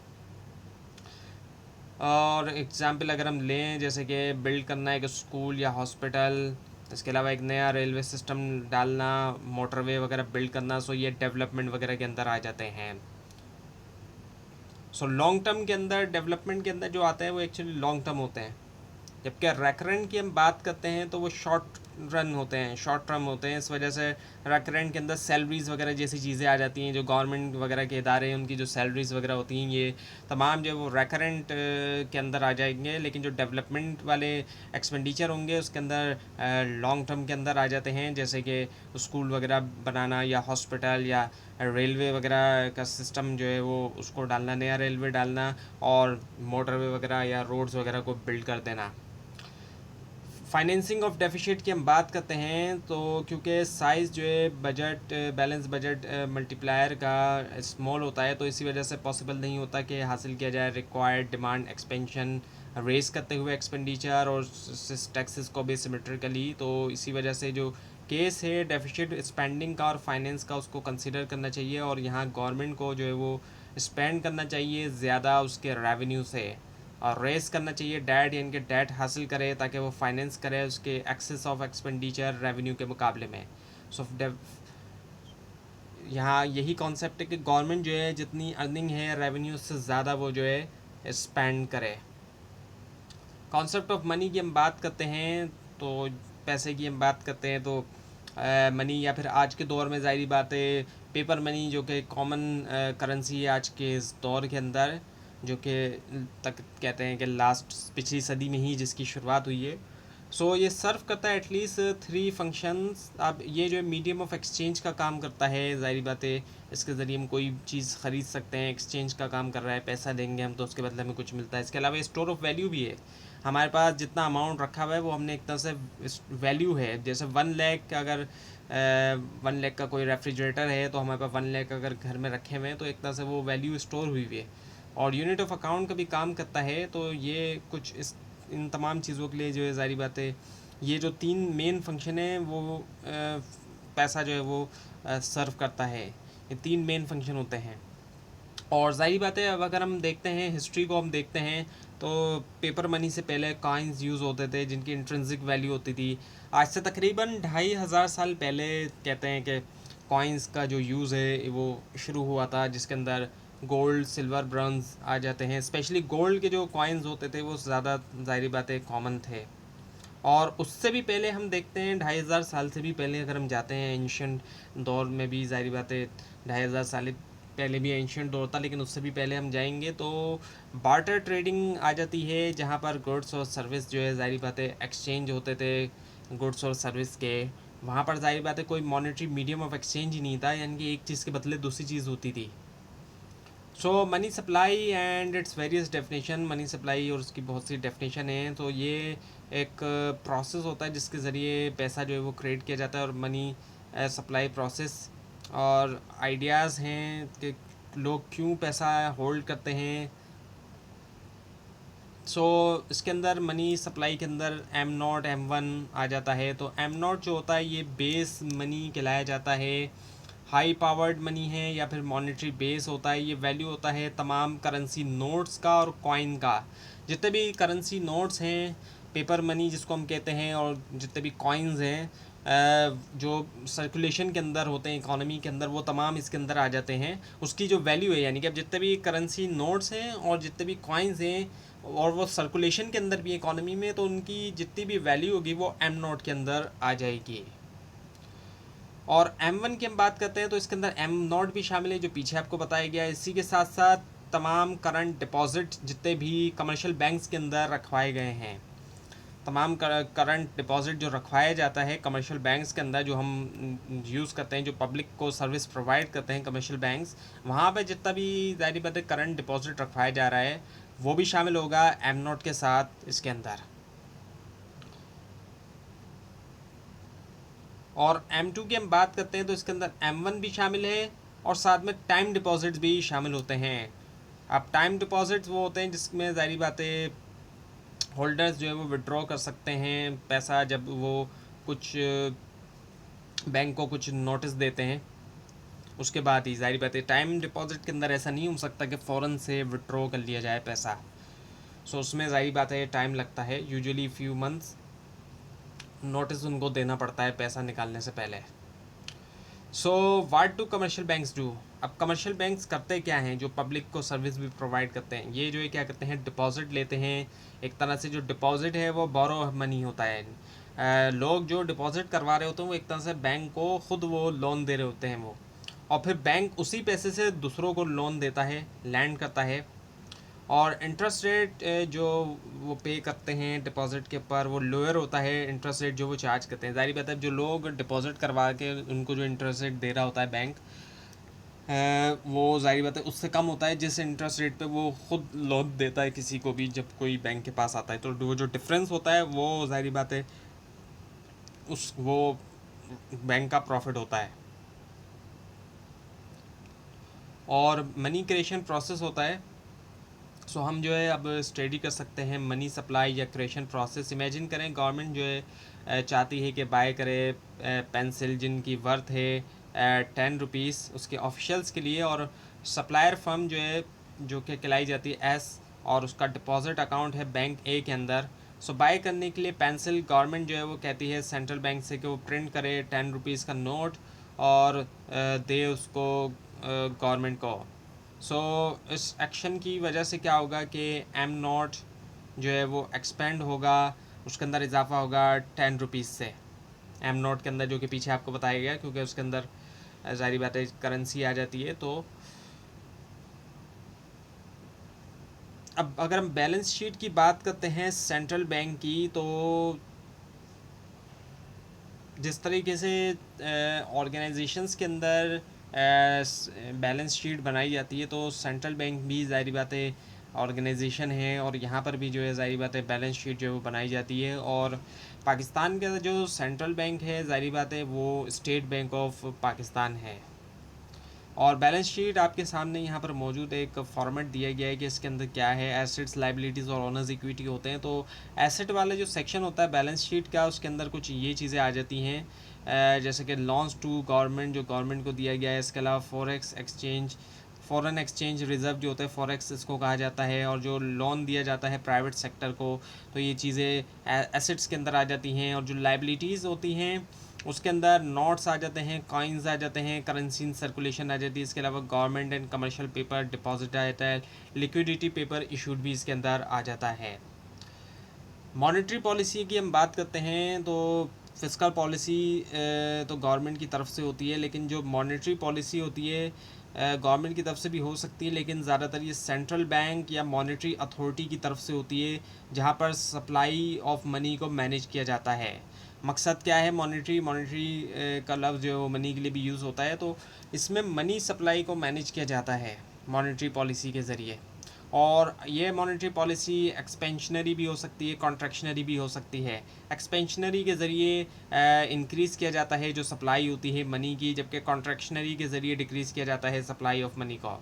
और एग्ज़ाम्पल अगर हम लें जैसे कि बिल्ड करना एक स्कूल या हॉस्पिटल, इसके अलावा एक नया रेलवे सिस्टम डालना, मोटरवे वगैरह बिल्ड करना, सो ये डेवलपमेंट वगैरह के अंदर आ जाते हैं। सो लॉन्ग टर्म के अंदर डेवलपमेंट के अंदर जो आते हैं वो एक्चुअली लॉन्ग टर्म होते हैं, जबकि रेकरेंट की हम बात करते हैं तो वो शॉर्ट रन होते हैं, शॉर्ट टर्म होते हैं। इस वजह से रेकरेंट के अंदर सैलरीज़ वगैरह जैसी चीज़ें आ जाती हैं। जो गवर्नमेंट वगैरह के इदारे हैं उनकी जो सैलरीज़ वगैरह होती हैं ये तमाम जो है वो रेकरेंट के अंदर आ जाएंगे। लेकिन जो डेवलपमेंट वाले एक्सपेंडिचर होंगे उसके अंदर लॉन्ग टर्म के अंदर आ जाते हैं, जैसे कि स्कूल वगैरह बनाना या हॉस्पिटल या रेलवे वगैरह का सिस्टम जो है वो उसको डालना, नया रेलवे डालना और मोटरवे वगैरह या रोड्स वगैरह को बिल्ड कर देना। फाइनेंसिंग ऑफ डेफिसिट की हम बात करते हैं तो क्योंकि साइज़ जो है बजट बैलेंस बजट मल्टीप्लायर का स्मॉल होता है तो इसी वजह से पॉसिबल नहीं होता कि हासिल किया जाए रिक्वायर्ड डिमांड एक्सपेंशन रेस करते हुए एक्सपेंडिचर और टैक्सेस को भी सिमेट्रिकली। तो इसी वजह से जो केस है डेफिसिट स्पेंडिंग का और फाइनेंस का उसको कंसिडर करना चाहिए और यहाँ गवर्नमेंट को जो है वो स्पेंड करना चाहिए ज़्यादा उसके रेवेन्यू से और रेस करना चाहिए डेट, यानी कि डेट हासिल करे ताकि वो फाइनेंस करे उसके एक्सेस ऑफ एक्सपेंडिचर रेवेन्यू के मुकाबले में। सो यहाँ यही कॉन्सेप्ट है कि गवर्नमेंट जो है जितनी अर्निंग है रेवेन्यू से ज़्यादा वो जो है स्पेंड करे। कॉन्सेप्ट ऑफ मनी की हम बात करते हैं तो पैसे की हम बात करते हैं तो मनी या फिर आज के दौर में ज़ाहिर बात है पेपर मनी जो कि कॉमन करेंसी है आज के इस दौर के अंदर, जो कि तक कहते हैं कि लास्ट पिछली सदी में ही जिसकी शुरुआत हुई है। सो ये सर्व करता है एटलीस्ट 3 फंक्शंस। अब ये जो मीडियम ऑफ एक्सचेंज का काम करता है, ज़ाहिर बात है इसके ज़रिए हम कोई चीज़ ख़रीद सकते हैं, एक्सचेंज का काम कर रहा है, पैसा देंगे हम तो उसके बदले में कुछ मिलता है। इसके अलावा स्टोर ऑफ वैल्यू भी है। हमारे पास जितना अमाउंट रखा हुआ है वो हमने एक तरह से वैल्यू है। जैसे 1 लाख अगर 1 लाख का कोई रेफ्रिजरेटर है तो हमारे पास 1 लाख अगर घर में रखे हुए हैं तो एक तरह से वो वैल्यू स्टोर हुई हुई है। और यूनिट ऑफ अकाउंट का भी काम करता है। तो ये कुछ इन तमाम चीज़ों के लिए जो है ज़ाहिर बात है ये जो 3 मेन फंक्शन है वो पैसा जो है वो सर्व करता है। ये 3 मेन फंक्शन होते हैं। और ज़ाहिर बात है अब अगर हम देखते हैं हिस्ट्री को हम देखते हैं तो पेपर मनी से पहले कॉइन्स यूज़ होते थे जिनकी इंट्रिंसिक वैल्यू होती थी। आज से तकरीबन 2500 साल पहले कहते हैं कि कॉइन्स का जो यूज़ है वो शुरू हुआ था, जिसके अंदर गोल्ड, सिल्वर, ब्रॉन्ज़ आ जाते हैं। स्पेशली गोल्ड के जो कॉइन्स होते थे वो ज़्यादा ज़ाहिर बात है कॉमन थे। और उससे भी पहले हम देखते हैं 2500 साल से भी पहले अगर हम जाते हैं एंशियंट दौर में भी, ज़ाहिर बात है 2500 साल पहले भी एंशियंट दौर था, लेकिन उससे भी पहले हम जाएंगे तो बार्टर ट्रेडिंग आ जाती है, जहाँ पर गुड्स और सर्विस जो है ज़ाहिर बात है एक्सचेंज होते थे गुड्स और सर्विस के। वहाँ पर ज़ाहिर बात है कोई मॉनेटरी मीडियम ऑफ एक्सचेंज ही नहीं था, यानी कि एक चीज़ के बदले दूसरी चीज़ होती थी। So money supply and its various definition, money supply और उसकी बहुत सी डेफिनेशन हैं। तो ये एक प्रोसेस होता है जिसके ज़रिए पैसा जो है वो क्रिएट किया जाता है, और मनी सप्लाई प्रोसेस और आइडियाज़ हैं कि लोग क्यों पैसा होल्ड करते हैं। इसके अंदर मनी सप्लाई के अंदर M0 M1 आ जाता है। तो M0 जो होता है ये बेस मनी कहलाया जाता है, हाई पावर्ड मनी है या फिर मॉनेटरी बेस होता है। ये वैल्यू होता है तमाम करेंसी नोट्स का और कॉइन का। जितने भी करेंसी नोट्स हैं, पेपर मनी जिसको हम कहते हैं, और जितने भी कॉइन्स हैं जो सर्कुलेशन के अंदर होते हैं इकोनॉमी के अंदर, वो तमाम इसके अंदर आ जाते हैं। उसकी जो वैल्यू है, यानी कि अब जितने भी करेंसी नोट्स हैं और जितने भी कॉइन्स हैं और वो सर्कुलेशन के अंदर भी इकोनॉमी में, तो उनकी जितनी भी वैल्यू होगी वो M0 के अंदर आ जाएगी। और M1 की हम बात करते हैं तो इसके अंदर M0 भी शामिल है, जो पीछे आपको बताया गया है। इसी के साथ साथ तमाम करंट डिपॉजिट जितने भी कमर्शियल बैंक्स के अंदर रखवाए गए हैं, तमाम करंट डिपॉजिट जो रखवाया जाता है कमर्शियल बैंक्स के अंदर, जो हम यूज़ करते हैं, जो पब्लिक को सर्विस प्रोवाइड करते हैं कमर्शियल बैंक्स, वहाँ पे जितना भी ज़ाहिर बात है करंट डिपॉजिट रखवाया जा रहा है वो भी शामिल होगा M0 के साथ इसके अंदर। और M2 की हम बात करते हैं तो इसके अंदर M1 भी शामिल है और साथ में टाइम डिपॉजिट्स भी शामिल होते हैं। अब टाइम डिपॉजिट्स वो होते हैं जिसमें ज़ाहिर बात है होल्डर्स जो है वो विड्रॉ कर सकते हैं पैसा, जब वो कुछ बैंक को कुछ नोटिस देते हैं उसके बाद ही। ज़ाहिर बात है टाइम डिपॉजिट के अंदर ऐसा नहीं हो सकता कि फ़ौरन से विड्रॉ कर लिया जाए पैसा। उसमें ज़ाहिर बात है टाइम लगता है, यूजुअली फ्यू मंथ्स नोटिस उनको देना पड़ता है पैसा निकालने से पहले। What do commercial banks do? अब कमर्शियल बैंक्स करते क्या हैं, जो पब्लिक को सर्विस भी प्रोवाइड करते हैं, ये जो है क्या करते हैं, डिपॉजिट लेते हैं। एक तरह से जो डिपॉजिट है वो बोरो मनी होता है। लोग जो डिपॉजिट करवा रहे होते हैं वो एक तरह से बैंक को खुद वो लोन दे रहे होते हैं वो, और फिर बैंक उसी पैसे से दूसरों को लोन देता है, लैंड करता है। और इंटरेस्ट रेट जो वो पे करते हैं डिपॉजिट के ऊपर वो लोअर होता है, इंटरेस्ट रेट जो वो चार्ज करते हैं। ज़ाहिर बात है जो लोग डिपॉजिट करवा के उनको जो इंटरेस्ट रेट दे रहा होता है बैंक, वो ज़ाहिर बात है उससे कम होता है जिस इंटरेस्ट रेट पे वो खुद लोन देता है किसी को भी जब कोई बैंक के पास आता है। तो वो जो डिफरेंस होता है वो ज़ाहिर बात है वो बैंक का प्रॉफिट होता है। और मनी क्रिएशन प्रोसेस होता है। हम जो है अब स्टडी कर सकते हैं मनी सप्लाई या क्रिएशन प्रोसेस। इमेजिन करें गवर्नमेंट जो है चाहती है कि बाय करे पेंसिल जिनकी वर्थ है 10 रुपीज़ उसके ऑफिशियल्स के लिए, और सप्लायर फर्म जो है जो कि कहलाई जाती है S, और उसका डिपॉजिट अकाउंट है बैंक A के अंदर। बाय करने के लिए पेंसिल गवर्नमेंट जो है वो कहती है सेंट्रल बैंक से कि वो प्रिंट करे 10 रुपीज़ का नोट और दे उसको गवर्नमेंट को। इस एक्शन की वजह से क्या होगा कि M0 जो है वो एक्सपेंड होगा, उसके अंदर इजाफा होगा 10 रुपीज़ से M0 के अंदर, जो कि पीछे आपको बताया गया, क्योंकि उसके अंदर ज़ाहिर बात है करेंसी आ जाती है। तो अब अगर हम बैलेंस शीट की बात करते हैं सेंट्रल बैंक की, तो जिस तरीके से ऑर्गेनाइजेशंस के अंदर बैलेंस शीट बनाई जाती है, तो सेंट्रल बैंक भी ज़ाहिर बात है ऑर्गेनाइजेशन है, और यहाँ पर भी जो है ज़ाहिर बात है बैलेंस शीट जो है वो बनाई जाती है। और पाकिस्तान का जो सेंट्रल बैंक है ज़ाहिर बात है वो स्टेट बैंक ऑफ पाकिस्तान है। और बैलेंस शीट आपके सामने यहाँ पर मौजूद एक फॉर्मेट दिया गया है कि इसके अंदर क्या है, एसेट्स, लाइबिलिटीज़ और ओनर्स इक्विटी होते हैं। तो एसेट वाला जो सेक्शन होता है बैलेंस शीट का, उसके अंदर कुछ ये चीज़ें आ जाती हैं जैसे कि लॉन्स टू गवर्नमेंट जो गवर्नमेंट को दिया गया है। इसके अलावा फॉरेन एक्सचेंज रिज़र्व जो होता है फॉरेक्स इसको कहा जाता है, और जो लोन दिया जाता है प्राइवेट सेक्टर को, तो ये चीज़ें एसेट्स के अंदर आ जाती हैं। और जो लाइबिलिटीज़ होती हैं उसके अंदर नोट्स आ जाते हैं, कॉइन्स आ जाते हैं, करेंसी इन सर्कुलेशन आ जाती है। इसके अलावा government and commercial paper deposit आ जाता है, लिक्विडिटी पेपर इशूड भी इसके अंदर आ जाता है। मॉनेटरी पॉलिसी की हम बात करते हैं तो फिस्कल पॉलिसी तो गवर्नमेंट की तरफ से होती है, लेकिन जो मॉनेटरी पॉलिसी होती है गवर्नमेंट की तरफ से भी हो सकती है, लेकिन ज़्यादातर ये सेंट्रल बैंक या मॉनेटरी अथॉरिटी की तरफ से होती है, जहाँ पर सप्लाई ऑफ मनी को मैनेज किया जाता है। मकसद क्या है मॉनेटरी का लफ्ज़ जो मनी के लिए भी यूज़ होता है, तो इसमें मनी सप्लाई को मैनेज किया जाता है मॉनेटरी पॉलिसी के ज़रिए। और ये मॉनेटरी पॉलिसी एक्सपेंशनरी भी हो सकती है, कॉन्ट्रैक्शनरी भी हो सकती है। एक्सपेंशनरी के ज़रिए इंक्रीज़ किया जाता है जो सप्लाई होती है मनी की, जबकि कॉन्ट्रैक्शनरी के ज़रिए डिक्रीज़ किया जाता है सप्लाई ऑफ मनी को।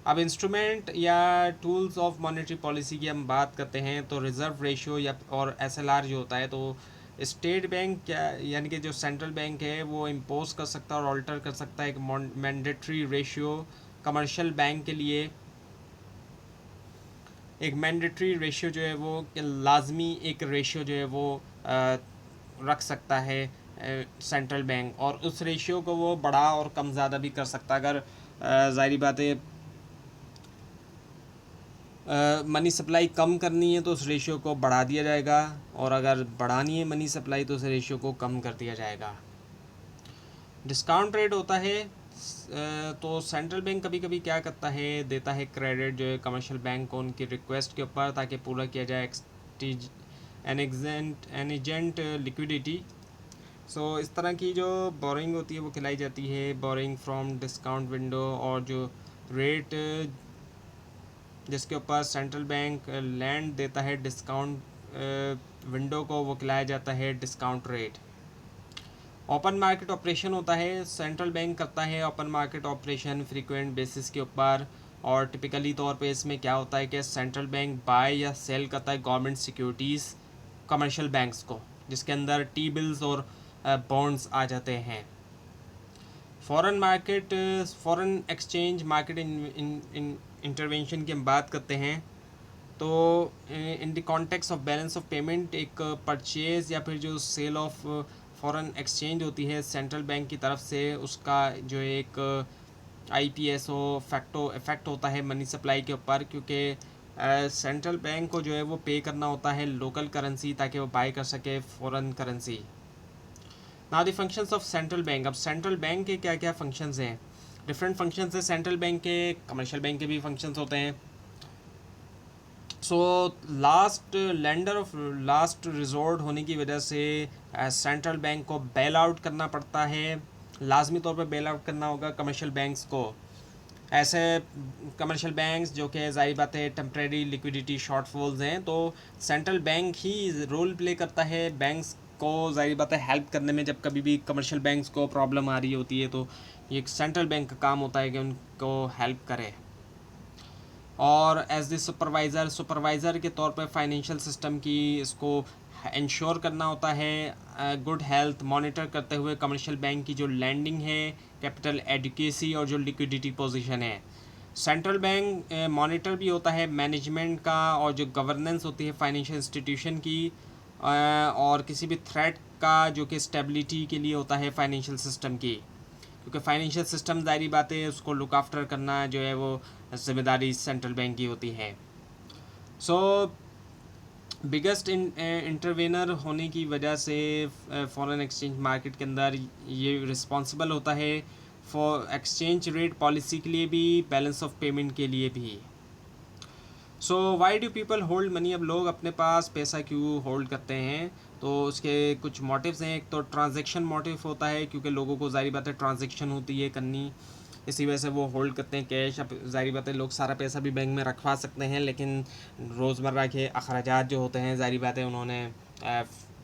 अब इंस्ट्रूमेंट या टूल्स ऑफ मॉनेटरी पॉलिसी की हम बात करते हैं तो रिज़र्व रेशियो या और एसएलआर जो होता है, तो स्टेट बैंक क्या यानी कि जो सेंट्रल बैंक है वो इम्पोज कर सकता है और ऑल्टर कर सकता है एक मैंडेटरी रेशियो। कमर्शियल बैंक के लिए एक मैंडेटरी रेशियो जो है वो लाजमी एक रेशियो जो है वो रख सकता है सेंट्रल बैंक, और उस रेशियो को वो बढ़ा और कम ज़्यादा भी कर सकता है। अगर ज़ाहिर बात है मनी सप्लाई कम करनी है तो उस रेशियो को बढ़ा दिया जाएगा, और अगर बढ़ानी है मनी सप्लाई तो उस रेशियो को कम कर दिया जाएगा। डिस्काउंट रेट होता है तो सेंट्रल बैंक कभी कभी क्या करता है, देता है क्रेडिट जो है कमर्शियल बैंक को उनकी रिक्वेस्ट के ऊपर, ताकि पूरा किया जाए एनेजेंट लिक्विडिटी। सो इस तरह की जो बोरिंग होती है वो खिलाई जाती है, बोरिंग फ्रॉम डिस्काउंट विंडो, और जो रेट जिसके ऊपर सेंट्रल बैंक लैंड देता है डिस्काउंट विंडो को, वो खिलाया जाता है discount rate. Open market operation होता है, सेंट्रल बैंक करता है open market operation frequent basis के ऊपर, और टिपिकली तौर पे इसमें क्या होता है कि सेंट्रल बैंक बाय या सेल करता है गवर्नमेंट सिक्योरिटीज़ कमर्शियल बैंक्स को, जिसके अंदर टी बिल्स और बॉन्ड्स आ जाते हैं। फॉरेन एक्सचेंज मार्केट इंटरवेंशन की हम बात करते हैं तो in the context of balance of payment एक परचेज़ या फिर जो सेल ऑफ फॉरेन एक्सचेंज होती है सेंट्रल बैंक की तरफ से, उसका जो एक IPSO इफ़ेक्ट होता है मनी सप्लाई के ऊपर, क्योंकि सेंट्रल बैंक को जो है वो पे करना होता है लोकल करेंसी ताकि वो बाय कर सके foreign currency. Now the functions of central bank. अब सेंट्रल बैंक के क्या क्या फंक्शंस हैं, डिफरेंट फंक्शंस हैं सेंट्रल बैंक के, कमर्शियल बैंक के भी फंक्शंस होते हैं। सो लास्ट रिजॉर्ट होने की वजह से सेंट्रल बैंक को बेल आउट करना पड़ता है, लाजमी तौर पर बेल आउट करना होगा कमर्शियल बैंक्स को। ऐसे कमर्शियल बैंक्स जो कि ज़ाहिर बात है टेम्प्रेरी लिक्विडिटी शॉर्टफॉल्स हैं, तो सेंट्रल बैंक ही रोल प्ले करता है बैंक्स को ज़ाहिर बात है हेल्प करने में। जब कभी भी कमर्शियल बैंक्स को प्रॉब्लम आ रही होती है तो ये सेंट्रल बैंक का काम होता है कि उनको हेल्प करे। और एज द सुपरवाइज़र के तौर पर फाइनेंशियल सिस्टम की इसको इंश्योर करना होता है गुड हेल्थ, मॉनिटर करते हुए कमर्शियल बैंक की जो लैंडिंग है, कैपिटल एडिक्वेसी और जो लिक्विडिटी पोजीशन है। सेंट्रल बैंक मॉनिटर भी होता है मैनेजमेंट का और जो गवर्नेंस होती है फाइनेंशियल इंस्टीट्यूशन की, और किसी भी थ्रेट का जो कि स्टेबिलिटी के लिए होता है फाइनेंशियल सिस्टम की, क्योंकि फाइनेंशियल सिस्टम ज़ाहिर बात है उसको लुक आफ्टर करना जो है वो जिम्मेदारी सेंट्रल बैंक की होती है। सो बिगेस्ट इंटरवेनर होने की वजह से फॉरेन एक्सचेंज मार्केट के अंदर ये रिस्पॉन्सिबल होता है फॉर एक्सचेंज रेट पॉलिसी के लिए भी, बैलेंस ऑफ पेमेंट के लिए भी। So why do people hold money. अब लोग अपने पास पैसा क्यों होल्ड करते हैं, तो उसके कुछ मोटिव्स हैं। एक तो ट्रांजैक्शन मोटिव होता है, क्योंकि लोगों को ज़ाहिर बात है ट्रांजैक्शन होती है करनी, इसी वजह से वो होल्ड करते हैं कैश। अब ज़ाहिर बात है लोग सारा पैसा भी बैंक में रखवा सकते हैं, लेकिन रोज़मर्रा के अखराजात जो होते हैं ज़ाहिर बात है उन्होंने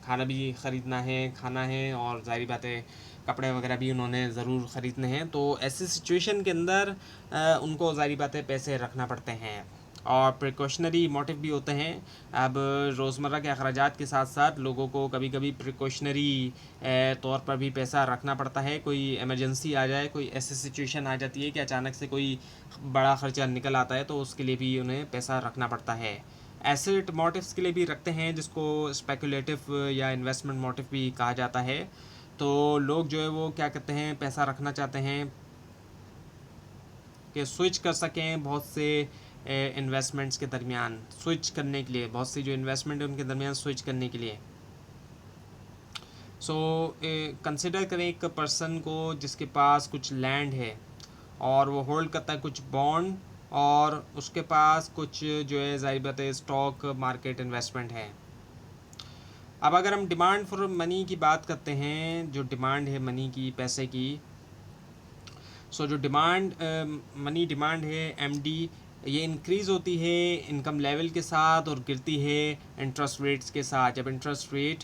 खाना भी ख़रीदना है, खाना है, और ज़ाहिर बात है कपड़े वगैरह भी उन्होंने ज़रूर ख़रीदने हैं। तो ऐसी सिचुएशन के अंदर उनको ज़ाहिर बात है पैसे रखना पड़ते हैं। और प्रिकॉशनरी मोटिव भी होते हैं। अब रोज़मर्रा के अखराजात के साथ साथ लोगों को कभी कभी प्रिकॉशनरी तौर पर भी पैसा रखना पड़ता है। कोई इमरजेंसी आ जाए, कोई ऐसी सिचुएशन आ जाती है कि अचानक से कोई बड़ा ख़र्चा निकल आता है, तो उसके लिए भी उन्हें पैसा रखना पड़ता है। एसेट मोटिव्स के लिए भी रखते हैं, जिसको स्पेकुलेटिव या इन्वेस्टमेंट मोटिव भी कहा जाता है। तो लोग जो है वो क्या कहते हैं, पैसा रखना चाहते हैं कि स्विच कर सकें बहुत से इन्वेस्टमेंट्स के दरमियान, स्विच करने के लिए, बहुत सी जो इन्वेस्टमेंट है उनके दरमियान स्विच करने के लिए। सो कंसिडर करें एक पर्सन को जिसके पास कुछ लैंड है और वो होल्ड करता है कुछ बॉन्ड, और उसके पास कुछ जो है ज़ाहिर बात है स्टॉक मार्केट इन्वेस्टमेंट है। अब अगर हम डिमांड फॉर मनी की बात करते हैं, जो डिमांड है मनी की, पैसे की, सो जो डिमांड मनी डिमांड है एमडी, ये इंक्रीज़ होती है इनकम लेवल के साथ और गिरती है इंटरेस्ट रेट्स के साथ। जब इंटरेस्ट रेट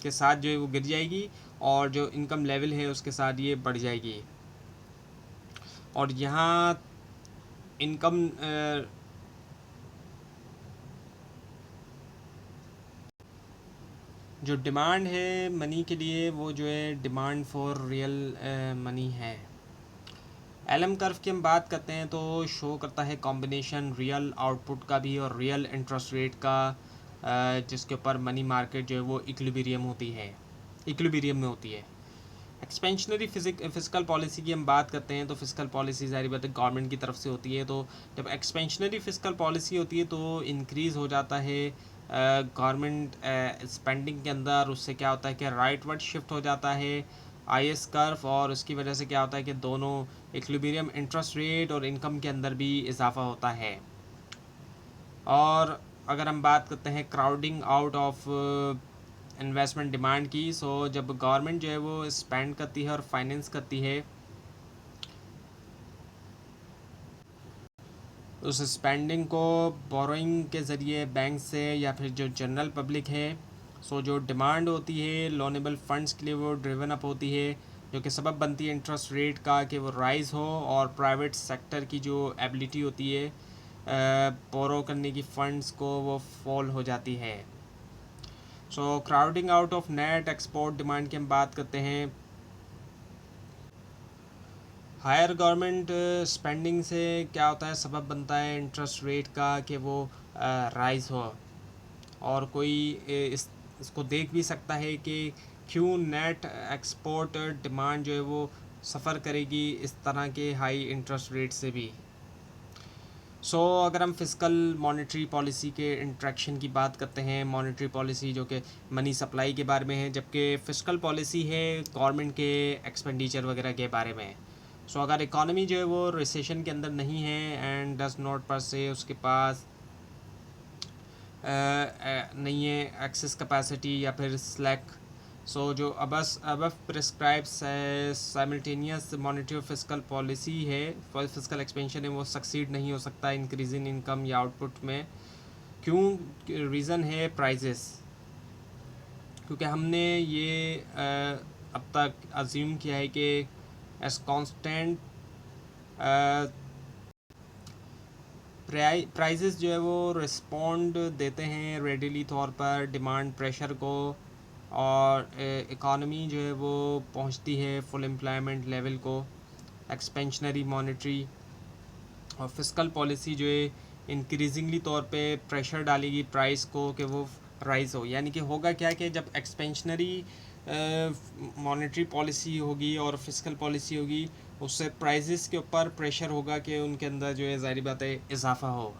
के साथ जो है वो गिर जाएगी और जो इनकम लेवल है उसके साथ ये बढ़ जाएगी। और यहाँ इनकम जो डिमांड है मनी के लिए वो जो है डिमांड फॉर रियल मनी है। एलएम कर्व की हम बात करते हैं तो शो करता है कॉम्बिनेशन रियल आउटपुट का भी और रियल इंटरेस्ट रेट का, जिसके ऊपर मनी मार्केट जो है वो इक्विलिब्रियम में होती है। एक्सपेंशनरी फिजिकल पॉलिसी की हम बात करते हैं तो फिजिकल पॉलिसी ज़ाहिर बात है गवर्नमेंट की तरफ से होती है। तो जब एक्सपेंशनरी फिजिकल पॉलिसी होती है तो इंक्रीज़ हो जाता है गवर्नमेंट स्पेंडिंग के अंदर। उससे क्या होता है कि राइट वर्ड शिफ्ट हो जाता है आईएस कर्व, और उसकी वजह से क्या होता है कि दोनों इक्विलिब्रियम इंटरेस्ट रेट और इनकम के अंदर भी इजाफा होता है। और अगर हम बात करते हैं crowding out of investment demand की, सो जब गवर्नमेंट जो है वो स्पेंड करती है और फाइनेंस करती है, उस स्पेंडिंग को बोरोइंग के ज़रिए बैंक से या फिर जो जनरल पब्लिक है, सो जो डिमांड होती है लोनेबल फंड्स के लिए वो ड्रिवन अप होती है, जो कि सबब बनती है इंटरेस्ट रेट का कि वो राइज़ हो, और प्राइवेट सेक्टर की जो एबिलिटी होती है बोरो करने की फ़ंड्स को वो फॉल हो जाती है। So crowding out of net export demand की हम बात करते हैं। हायर गवर्नमेंट स्पेंडिंग से क्या होता है, सबब बनता है इंटरेस्ट रेट का कि वो राइज़ हो, और कोई इसको देख भी सकता है कि क्यों नेट एक्सपोर्ट डिमांड जो है वो सफ़र करेगी इस तरह के हाई इंटरेस्ट रेट से भी। अगर हम फ़िस्कल मॉनेटरी पॉलिसी के इंट्रैक्शन की बात करते हैं, मॉनेटरी पॉलिसी जो कि मनी सप्लाई के बारे में है, जबकि फ़िस्कल पॉलिसी है गवर्नमेंट के एक्सपेंडिचर वगैरह के बारे में। अगर इकॉनमी जो है वो रिसेशन के अंदर नहीं है एंड डज नॉट पर से उसके पास नहीं है एक्सेस कैपेसिटी या फिर स्लैक, जो अब प्रिस्क्राइब साइमल्टेनियस मॉनेटरी और फिस्कल पॉलिसी है, फिस्कल एक्सपेंशन है, वो सक्सीड नहीं हो सकता इंक्रीज इन इनकम या आउटपुट में। क्यों? रीज़न है प्राइजेस, क्योंकि हमने ये अब तक अज्यूम किया है कि एस कांस्टेंट प्राइजेस जो है वो रिस्पॉन्ड देते हैं रेडिली तौर पर डिमांड प्रेशर को, और इकॉनमी जो है वो पहुंचती है फुल एम्प्लॉयमेंट लेवल को। एक्सपेंशनरी मॉनेटरी और फिस्कल पॉलिसी जो है इंक्रीजिंगली तौर पे प्रेशर डालेगी प्राइस को कि वो राइज हो। यानी कि होगा क्या कि जब एक्सपेंशनरी मॉनेटरी पॉलिसी होगी और फिस्कल पॉलिसी होगी, उससे प्राइजेस के ऊपर प्रेशर होगा कि उनके अंदर जो है ज़ाहिर बात है इजाफा हो।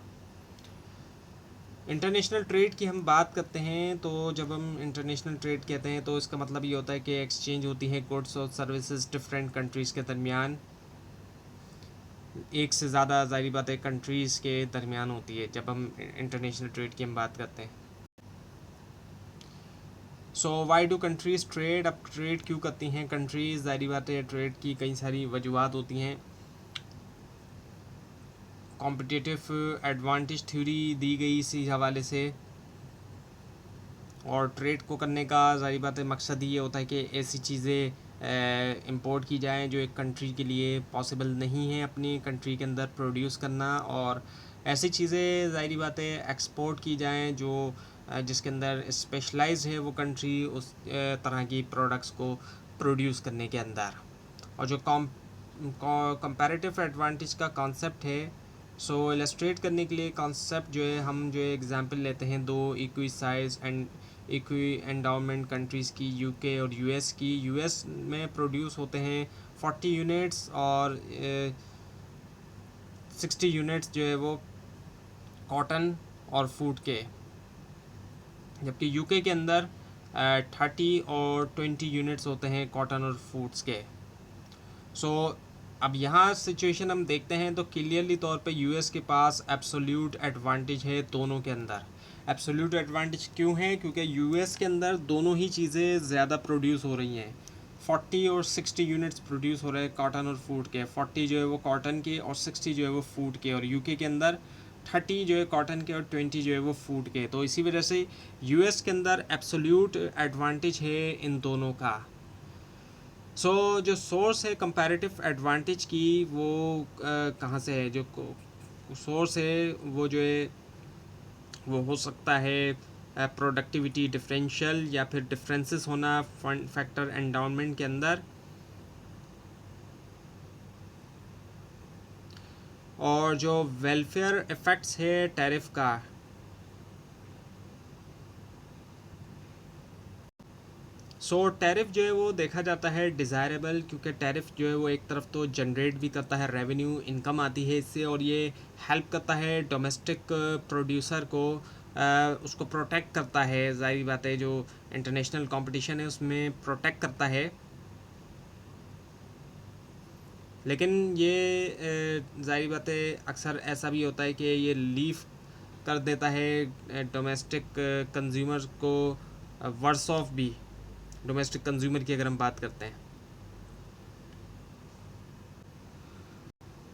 इंटरनेशनल ट्रेड की हम बात करते हैं तो जब हम इंटरनेशनल ट्रेड कहते हैं तो इसका मतलब ये होता है कि एक्सचेंज होती है गुड्स और सर्विसेज डिफरेंट कंट्रीज़ के दरमियान, एक से ज़्यादा ज़ाहिर बात है कंट्रीज़ के दरमियान होती है जब हम इंटरनेशनल ट्रेड की हम बात करते हैं। Why do countries trade? अब ट्रेड क्यों करती हैं कंट्रीज़? ज़ाहिर बात है ट्रेड की कई सारी वजूहत होती हैं। कॉम्पिटिटिव एडवांटेज थ्योरी दी गई इसी हवाले से, और ट्रेड को करने का ज़ाहिर बात है मकसद ये होता है कि ऐसी चीज़ें इंपोर्ट की जाएं जो एक कंट्री के लिए पॉसिबल नहीं है अपनी कंट्री के अंदर प्रोड्यूस करना, और ऐसी चीज़ें ज़ाहिर बात है एक्सपोर्ट की जाएं जो जिसके अंदर स्पेशलाइज्ड है वो कंट्री उस तरह की प्रोडक्ट्स को प्रोड्यूस करने के अंदर। और जो कंपैरेटिव एडवांटेज का कॉन्सेप्ट है, इलस्ट्रेट करने के लिए कॉन्सेप्ट जो है हम जो है एग्जांपल लेते हैं दो equi size and equi endowment countries की, यूके और यूएस की। यूएस में प्रोड्यूस होते हैं 40 यूनिट्स और 60 यूनिट्स जो है वो कॉटन और फूड के, जबकि यूके के अंदर 30 और 20 यूनिट्स होते हैं कॉटन और फूड्स के। सो अब यहाँ सिचुएशन हम देखते हैं तो क्लियरली तौर पे यूएस के पास एब्सोल्यूट एडवांटेज है दोनों के अंदर। एब्सोल्यूट एडवांटेज क्यों है? क्योंकि यूएस के अंदर दोनों ही चीज़ें ज़्यादा प्रोड्यूस हो रही हैं। 40 और 60 यूनिट्स प्रोड्यूस हो रहे हैं कॉटन और फूड के। 40 जो है वो कॉटन के और 60 जो है वो फूड के। और यूके के अंदर 30 जो है कॉटन के और 20 जो है वो फूड के। तो इसी वजह से यूएस के अंदर एब्सोल्यूट एडवांटेज है इन दोनों का। जो सोर्स है कंपैरेटिव एडवांटेज की वो कहाँ से है? जो सोर्स है वो जो है वो हो सकता है प्रोडक्टिविटी डिफरेंशियल या फिर डिफरेंसेस होना फंड फैक्टर एंडाउनमेंट के अंदर, और जो वेलफेयर इफ़ेक्ट्स है टैरिफ का। टैरिफ जो है वो देखा जाता है डिज़ायरेबल, क्योंकि टैरिफ जो है वो एक तरफ तो जनरेट भी करता है, रेवेन्यू इनकम आती है इससे, और ये हेल्प करता है डोमेस्टिक प्रोड्यूसर को, उसको प्रोटेक्ट करता है। ज़ाहिर बात है जो इंटरनेशनल कंपटीशन है उसमें प्रोटेक्ट करता है। लेकिन ये ज़ाहिर बात है अक्सर ऐसा भी होता है कि ये लीव कर देता है डोमेस्टिक कंज्यूमर को वर्स ऑफ भी, डोमेस्टिक कंज्यूमर की अगर हम बात करते हैं।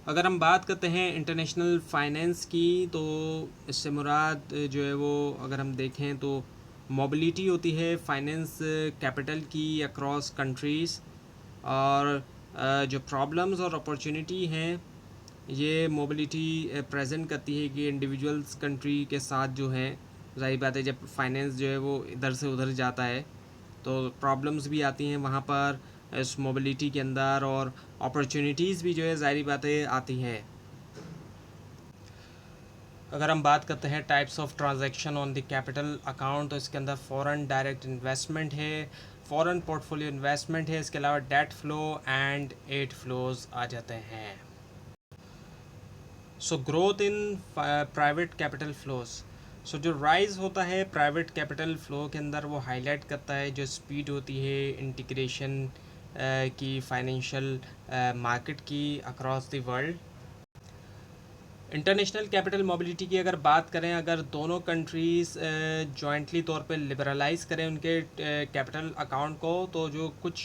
अगर हम बात करते हैं इंटरनेशनल फाइनेंस की, तो इससे मुराद जो है वो अगर हम देखें तो मोबिलिटी होती है फाइनेंस कैपिटल की अक्रॉस कंट्रीज़, और जो प्रॉब्लम्स और अपॉर्चुनिटी हैं ये मोबिलिटी प्रेजेंट करती है कि इंडिविजुअल्स कंट्री के साथ जो है, ज़ाहिर बात है जब फाइनेंस जो है वो इधर से उधर जाता है तो प्रॉब्लम्स भी आती हैं वहाँ पर इस मोबिलिटी के अंदर, और अपॉर्चुनिटीज़ भी जो है ज़ाहिर बातें आती हैं। अगर हम बात करते हैं types of transaction on the capital account, तो इसके अंदर फॉरेन डायरेक्ट इन्वेस्टमेंट है, फॉरेन पोर्टफोलियो इन्वेस्टमेंट है, इसके अलावा debt flow and aid flows आ जाते हैं। Growth in private capital flows. जो राइज होता है प्राइवेट कैपिटल फ्लो के अंदर वो हाईलाइट करता है जो स्पीड होती है इंटीग्रेशन की फाइनेंशियल मार्केट की across the world. International capital mobility की अगर बात करें, अगर दोनों कंट्रीज़ जॉइंटली तौर पे लिबरलाइज करें उनके कैपिटल अकाउंट को, तो जो कुछ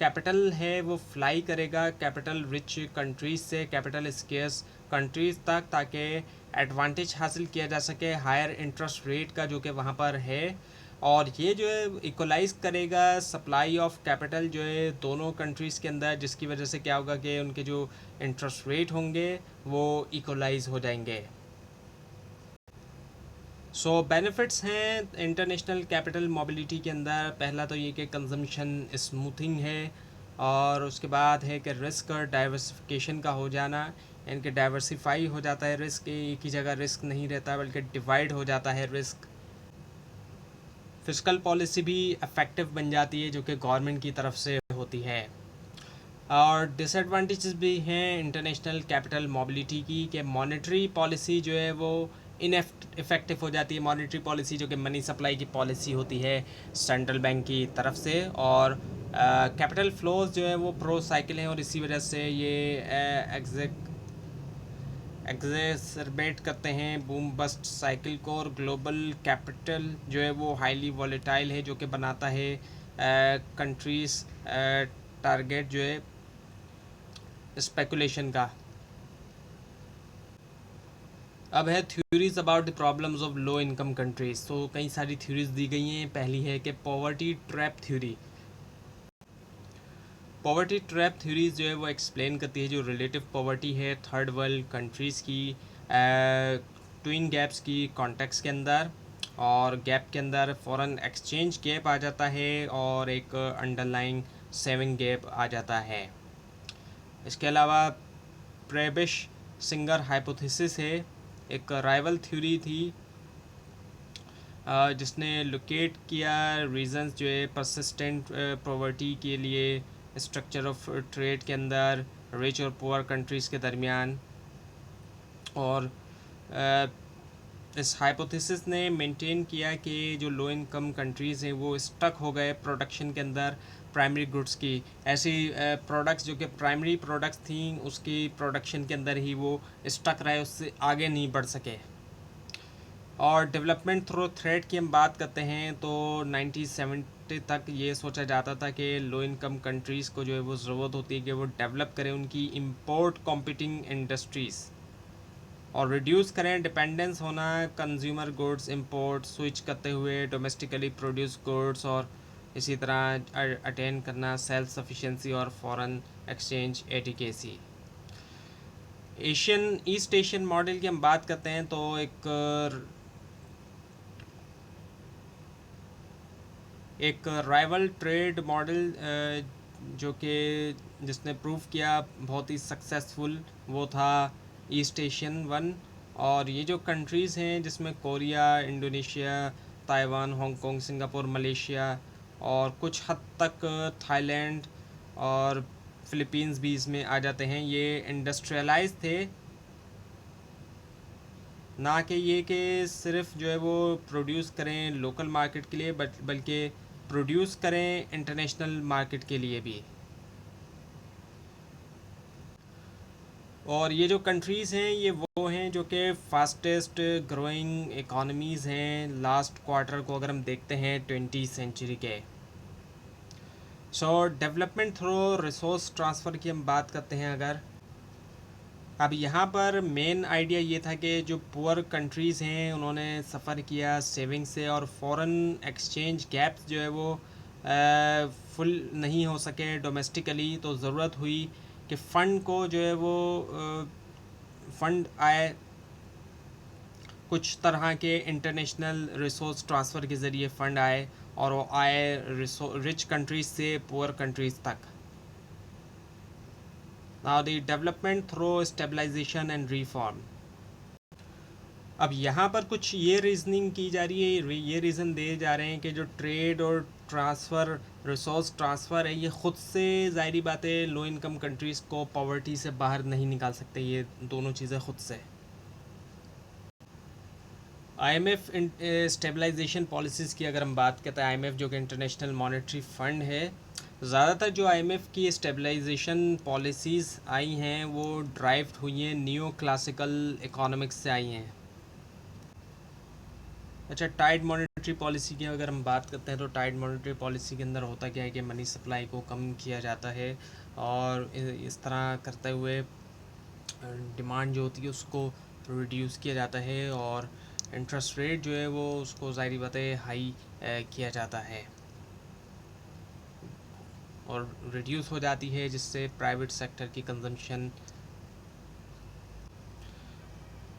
कैपिटल है वो फ्लाई करेगा कैपिटल रिच कंट्रीज़ से कैपिटल स्केर्स कंट्रीज़ तक, ताकि एडवांटेज हासिल किया जा सके हायर इंटरेस्ट रेट का जो कि वहाँ पर है। और ये जो है इक्वलाइज करेगा सप्लाई ऑफ कैपिटल जो है दोनों कंट्रीज़ के अंदर, जिसकी वजह से क्या होगा कि उनके जो इंटरेस्ट रेट होंगे वो इक्वलाइज हो जाएंगे। बेनिफिट्स हैं इंटरनेशनल कैपिटल मोबिलिटी के अंदर। पहला तो ये कि कंजम्पशन स्मूथिंग है, और उसके बाद है कि रिस्क और डाइवर्सिफिकेशन का हो जाना, यानी कि डाइवर्सिफाई हो जाता है रिस्क, एक ही जगह रिस्क नहीं रहता बल्कि डिवाइड हो जाता है रिस्क। फिस्कल पॉलिसी भी इफ़ेक्टिव बन जाती है जो कि गवर्नमेंट की तरफ से होती है। और डिसएडवांटेजेस भी हैं इंटरनेशनल कैपिटल मोबिलिटी की, कि मॉनेटरी पॉलिसी जो है वो इफ़ेक्टिव हो जाती है। मॉनेटरी पॉलिसी जो कि मनी सप्लाई की पॉलिसी होती है सेंट्रल बैंक की तरफ से, और कैपिटल फ्लोज जो है वो प्रो साइकिल हैं, और इसी वजह से ये एग्जेसरबेट करते हैं बूम बस्ट साइकिल को। और ग्लोबल कैपिटल जो है वो हाईली वॉलेटाइल है, जो कि बनाता है कंट्रीज़ टारगेट जो है स्पेकुलेशन का। अब है theories about the problems of low income countries. तो कई सारी थ्योरीज दी गई हैं। पहली है कि poverty trap theory. Poverty trap theories जो है वो एक्सप्लेन करती है जो रिलेटिव पॉवर्टी है थर्ड वर्ल्ड कंट्रीज़ की ट्विन गैप्स की कॉन्टेक्स्ट के अंदर, और गैप के अंदर फॉरेन एक्सचेंज गैप आ जाता है और एक अंडरलाइंग सेविंग गैप आ जाता है। इसके अलावा प्रेबिश सिंगर हाइपोथेसिस है, एक राइवल थ्योरी थी जिसने लोकेट किया रीजंस जो है परसिस्टेंट पॉवर्टी के लिए स्ट्रक्चर ऑफ ट्रेड के अंदर रिच और पुअर कंट्रीज़ के दरमियान। और इस हाइपोथेसिस ने मेंटेन किया कि जो लो इनकम कंट्रीज़ हैं वो स्टक हो गए प्रोडक्शन के अंदर प्राइमरी गुड्स की, ऐसी प्रोडक्ट्स जो कि प्राइमरी प्रोडक्ट्स थी उसकी प्रोडक्शन के अंदर ही वो स्टक रहे, उससे आगे नहीं बढ़ सके। और डेवलपमेंट थ्रू थ्रेड की हम बात करते हैं तो 1970 तक ये सोचा जाता था कि लो इनकम कंट्रीज़ को जो है वो ज़रूरत होती है कि वो डेवलप करें उनकी इंपोर्ट कॉम्पिटिंग इंडस्ट्रीज़ और रिड्यूस करें डिपेंडेंस होना कंज्यूमर गुड्स इंपोर्ट, स्विच करते हुए डोमेस्टिकली प्रोड्यूस गुड्स, और इसी तरह अटेन करना सेल्फ सफिशेंसी और foreign exchange adequacy. Asian east Asian model की हम बात करते हैं तो एक राइवल ट्रेड मॉडल जो कि जिसने प्रूव किया बहुत ही सक्सेसफुल, वो था ईस्ट एशियन वन। और ये जो कंट्रीज़ हैं जिसमें Korea, Indonesia, Taiwan, Hong Kong, Singapore, Malaysia और कुछ हद तक थाईलैंड और फिलीपींस भी इसमें आ जाते हैं, ये इंडस्ट्रियलाइज थे। ना कि ये कि सिर्फ जो है वो प्रोड्यूस करें लोकल मार्केट के लिए बल्कि प्रोड्यूस करें इंटरनेशनल मार्केट के लिए भी। और ये जो कंट्रीज़ हैं ये वो हैं जो कि फास्टेस्ट ग्रोइंग इकोनॉमीज़ हैं लास्ट क्वार्टर को अगर हम देखते हैं 20वीं सेंचुरी के। सो डेवलपमेंट थ्रू रिसोर्स ट्रांसफ़र की हम बात करते हैं अगर, अब यहाँ पर मेन आइडिया ये था कि जो पुअर कंट्रीज़ हैं उन्होंने सफ़र किया सेविंग से, और फॉरेन एक्सचेंज गैप्स जो है वो फुल नहीं हो सके डोमेस्टिकली, तो ज़रूरत हुई कि फ़ंड को जो है वो फ़ंड आए कुछ तरह के इंटरनेशनल रिसोर्स ट्रांसफ़र के ज़रिए फ़ंड आए, और वो आए रिच कंट्रीज़ से पुअर कंट्रीज़ तक। Now the development through stabilization and reform. अब यहाँ पर कुछ ये रीजनिंग की जा रही है, ये रीज़न दे जा रहे हैं कि जो ट्रेड और ट्रांसफ़र, रिसोर्स ट्रांसफ़र है, ये ख़ुद से ज़ाहिरी बात है लो इनकम कंट्रीज़ को पॉवर्टी से बाहर नहीं निकाल सकते, ये दोनों चीज़ें ख़ुद से। IMF स्टेबलाइजेशन पॉलिसीज़ की अगर हम बात करते हैं, IMF जो कि इंटरनेशनल मॉनेटरी फ़ंड है, ज़्यादातर जो IMF की स्टेबलाइजेशन पॉलिसीज़ आई हैं वो ड्राइव हुई हैं न्यू क्लासिकल इकोनॉमिक्स से आई हैं। अच्छा, टाइट मॉनेटरी पॉलिसी की अगर हम बात करते हैं तो टाइट मॉनेटरी पॉलिसी के अंदर होता क्या है कि मनी सप्लाई को कम किया जाता है, और इस तरह करते हुए डिमांड जो होती है उसको रिड्यूस किया जाता है, और इंटरेस्ट रेट जो है वो उसको ज़ाहिर बात है हाई किया जाता है और रिड्यूस हो जाती है, जिससे प्राइवेट सेक्टर की कंजम्पशन,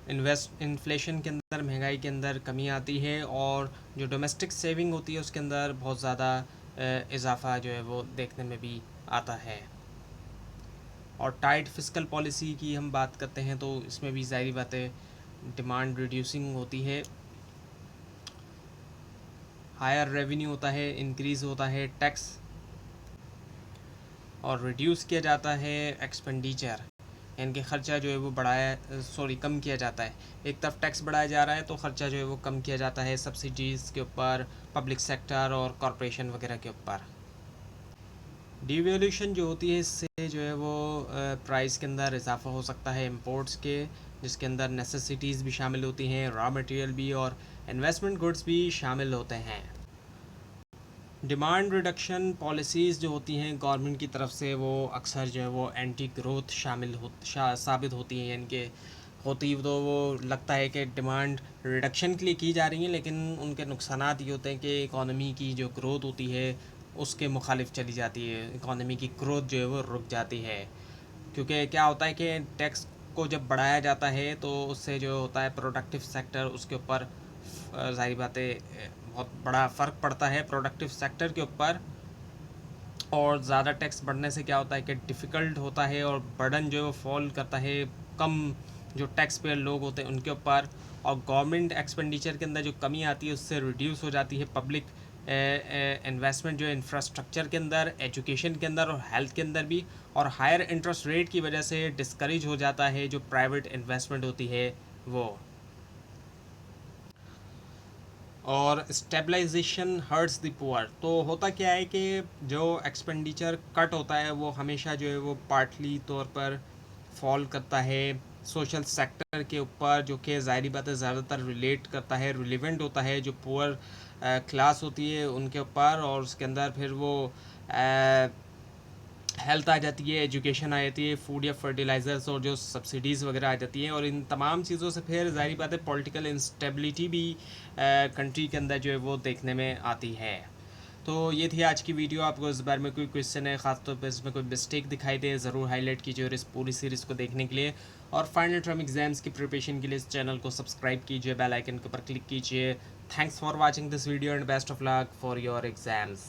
इन्फ्लेशन के अंदर, महंगाई के अंदर कमी आती है, और जो डोमेस्टिक सेविंग होती है उसके अंदर बहुत ज़्यादा इजाफा जो है वो देखने में भी आता है। और टाइट फिस्कल पॉलिसी की हम बात करते हैं तो इसमें भी ज़ाहिरी बात है डिमांड रिड्यूसिंग होती है, हायर रेवेन्यू होता है, इंक्रीज़ होता है टैक्स, और रिड्यूस किया जाता है एक्सपेंडिचर, यानी कि ख़र्चा जो है वो कम किया जाता है। एक तरफ टैक्स बढ़ाया जा रहा है तो ख़र्चा जो है वो कम किया जाता है सब्सिडीज़ के ऊपर, पब्लिक सेक्टर और कॉरपोरेशन वगैरह के ऊपर। डिवैल्यूएशन जो होती है इससे जो है वो प्राइस के अंदर इजाफा हो सकता है इंपोर्ट्स के, जिसके अंदर नेसेसिटीज़ भी शामिल होती हैं, रॉ मटेरियल भी, और इन्वेस्टमेंट गुड्स भी शामिल होते हैं। डिमांड रिडक्शन पॉलिसीज़ जो होती हैं गवर्नमेंट की तरफ से, वो अक्सर जो है वो एंटी ग्रोथ साबित होती हैं, यानी कि होती तो वो लगता है कि डिमांड रिडक्शन के लिए की जा रही हैं, लेकिन उनके नुकसानात ये होते हैं कि इकॉनमी की जो ग्रोथ होती है उसके मुखालिफ चली जाती है, इकॉनमी की ग्रोथ जो है वो रुक जाती है। क्योंकि क्या होता है कि टैक्स को जब बढ़ाया जाता है तो उससे जो होता है प्रोडक्टिव सेक्टर, उसके ऊपर ज़ाहिर बात है बहुत बड़ा फ़र्क पड़ता है प्रोडक्टिव सेक्टर के ऊपर, और ज़्यादा टैक्स बढ़ने से क्या होता है कि डिफ़िकल्ट होता है और बर्डन जो है वो फॉल करता है कम जो टैक्स पेयर लोग होते हैं उनके ऊपर, और गवर्नमेंट एक्सपेंडिचर के अंदर जो कमी आती है उससे रिड्यूस हो जाती है पब्लिक इन्वेस्टमेंट जो है इंफ्रास्ट्रक्चर के अंदर, एजुकेशन के अंदर और हेल्थ के अंदर भी, और हायर इंटरेस्ट रेट की वजह से डिस्करेज हो जाता है जो प्राइवेट इन्वेस्टमेंट होती है वो। और स्टेबलाइजेशन हर्ट्स द पुअर, तो होता क्या है कि जो एक्सपेंडिचर कट होता है वो हमेशा जो है वो पार्टली तौर पर फॉल करता है सोशल सेक्टर के ऊपर, जो कि ज़ाहिरी बात है ज़्यादातर रिलेट करता है, रिलेवेंट होता है जो पुअर क्लास होती है उनके ऊपर, और उसके अंदर फिर वो हेल्थ आ जाती है, एजुकेशन आ जाती है, फूड या फर्टिलाइज़र्स और जो सब्सिडीज़ वगैरह आ जाती हैं, और इन तमाम चीज़ों से फिर ज़ाहिर बात है पॉलिटिकल इंस्टेबिलिटी भी कंट्री के अंदर जो है वो देखने में आती है। तो ये थी आज की वीडियो। आपको इस बारे में कोई क्वेश्चन है, ख़ासतौर पर इसमें कोई मिस्टेक दिखाई दे, ज़रूर हाईलाइट कीजिए, और इस पूरी सीरीज़ को देखने के लिए और फाइनल टर्म एग्जाम्स की प्रिपरेशन के लिए इस चैनल को सब्सक्राइब कीजिए, बेल आइकन के ऊपर क्लिक कीजिए। Thanks for watching this video and best of luck for your exams.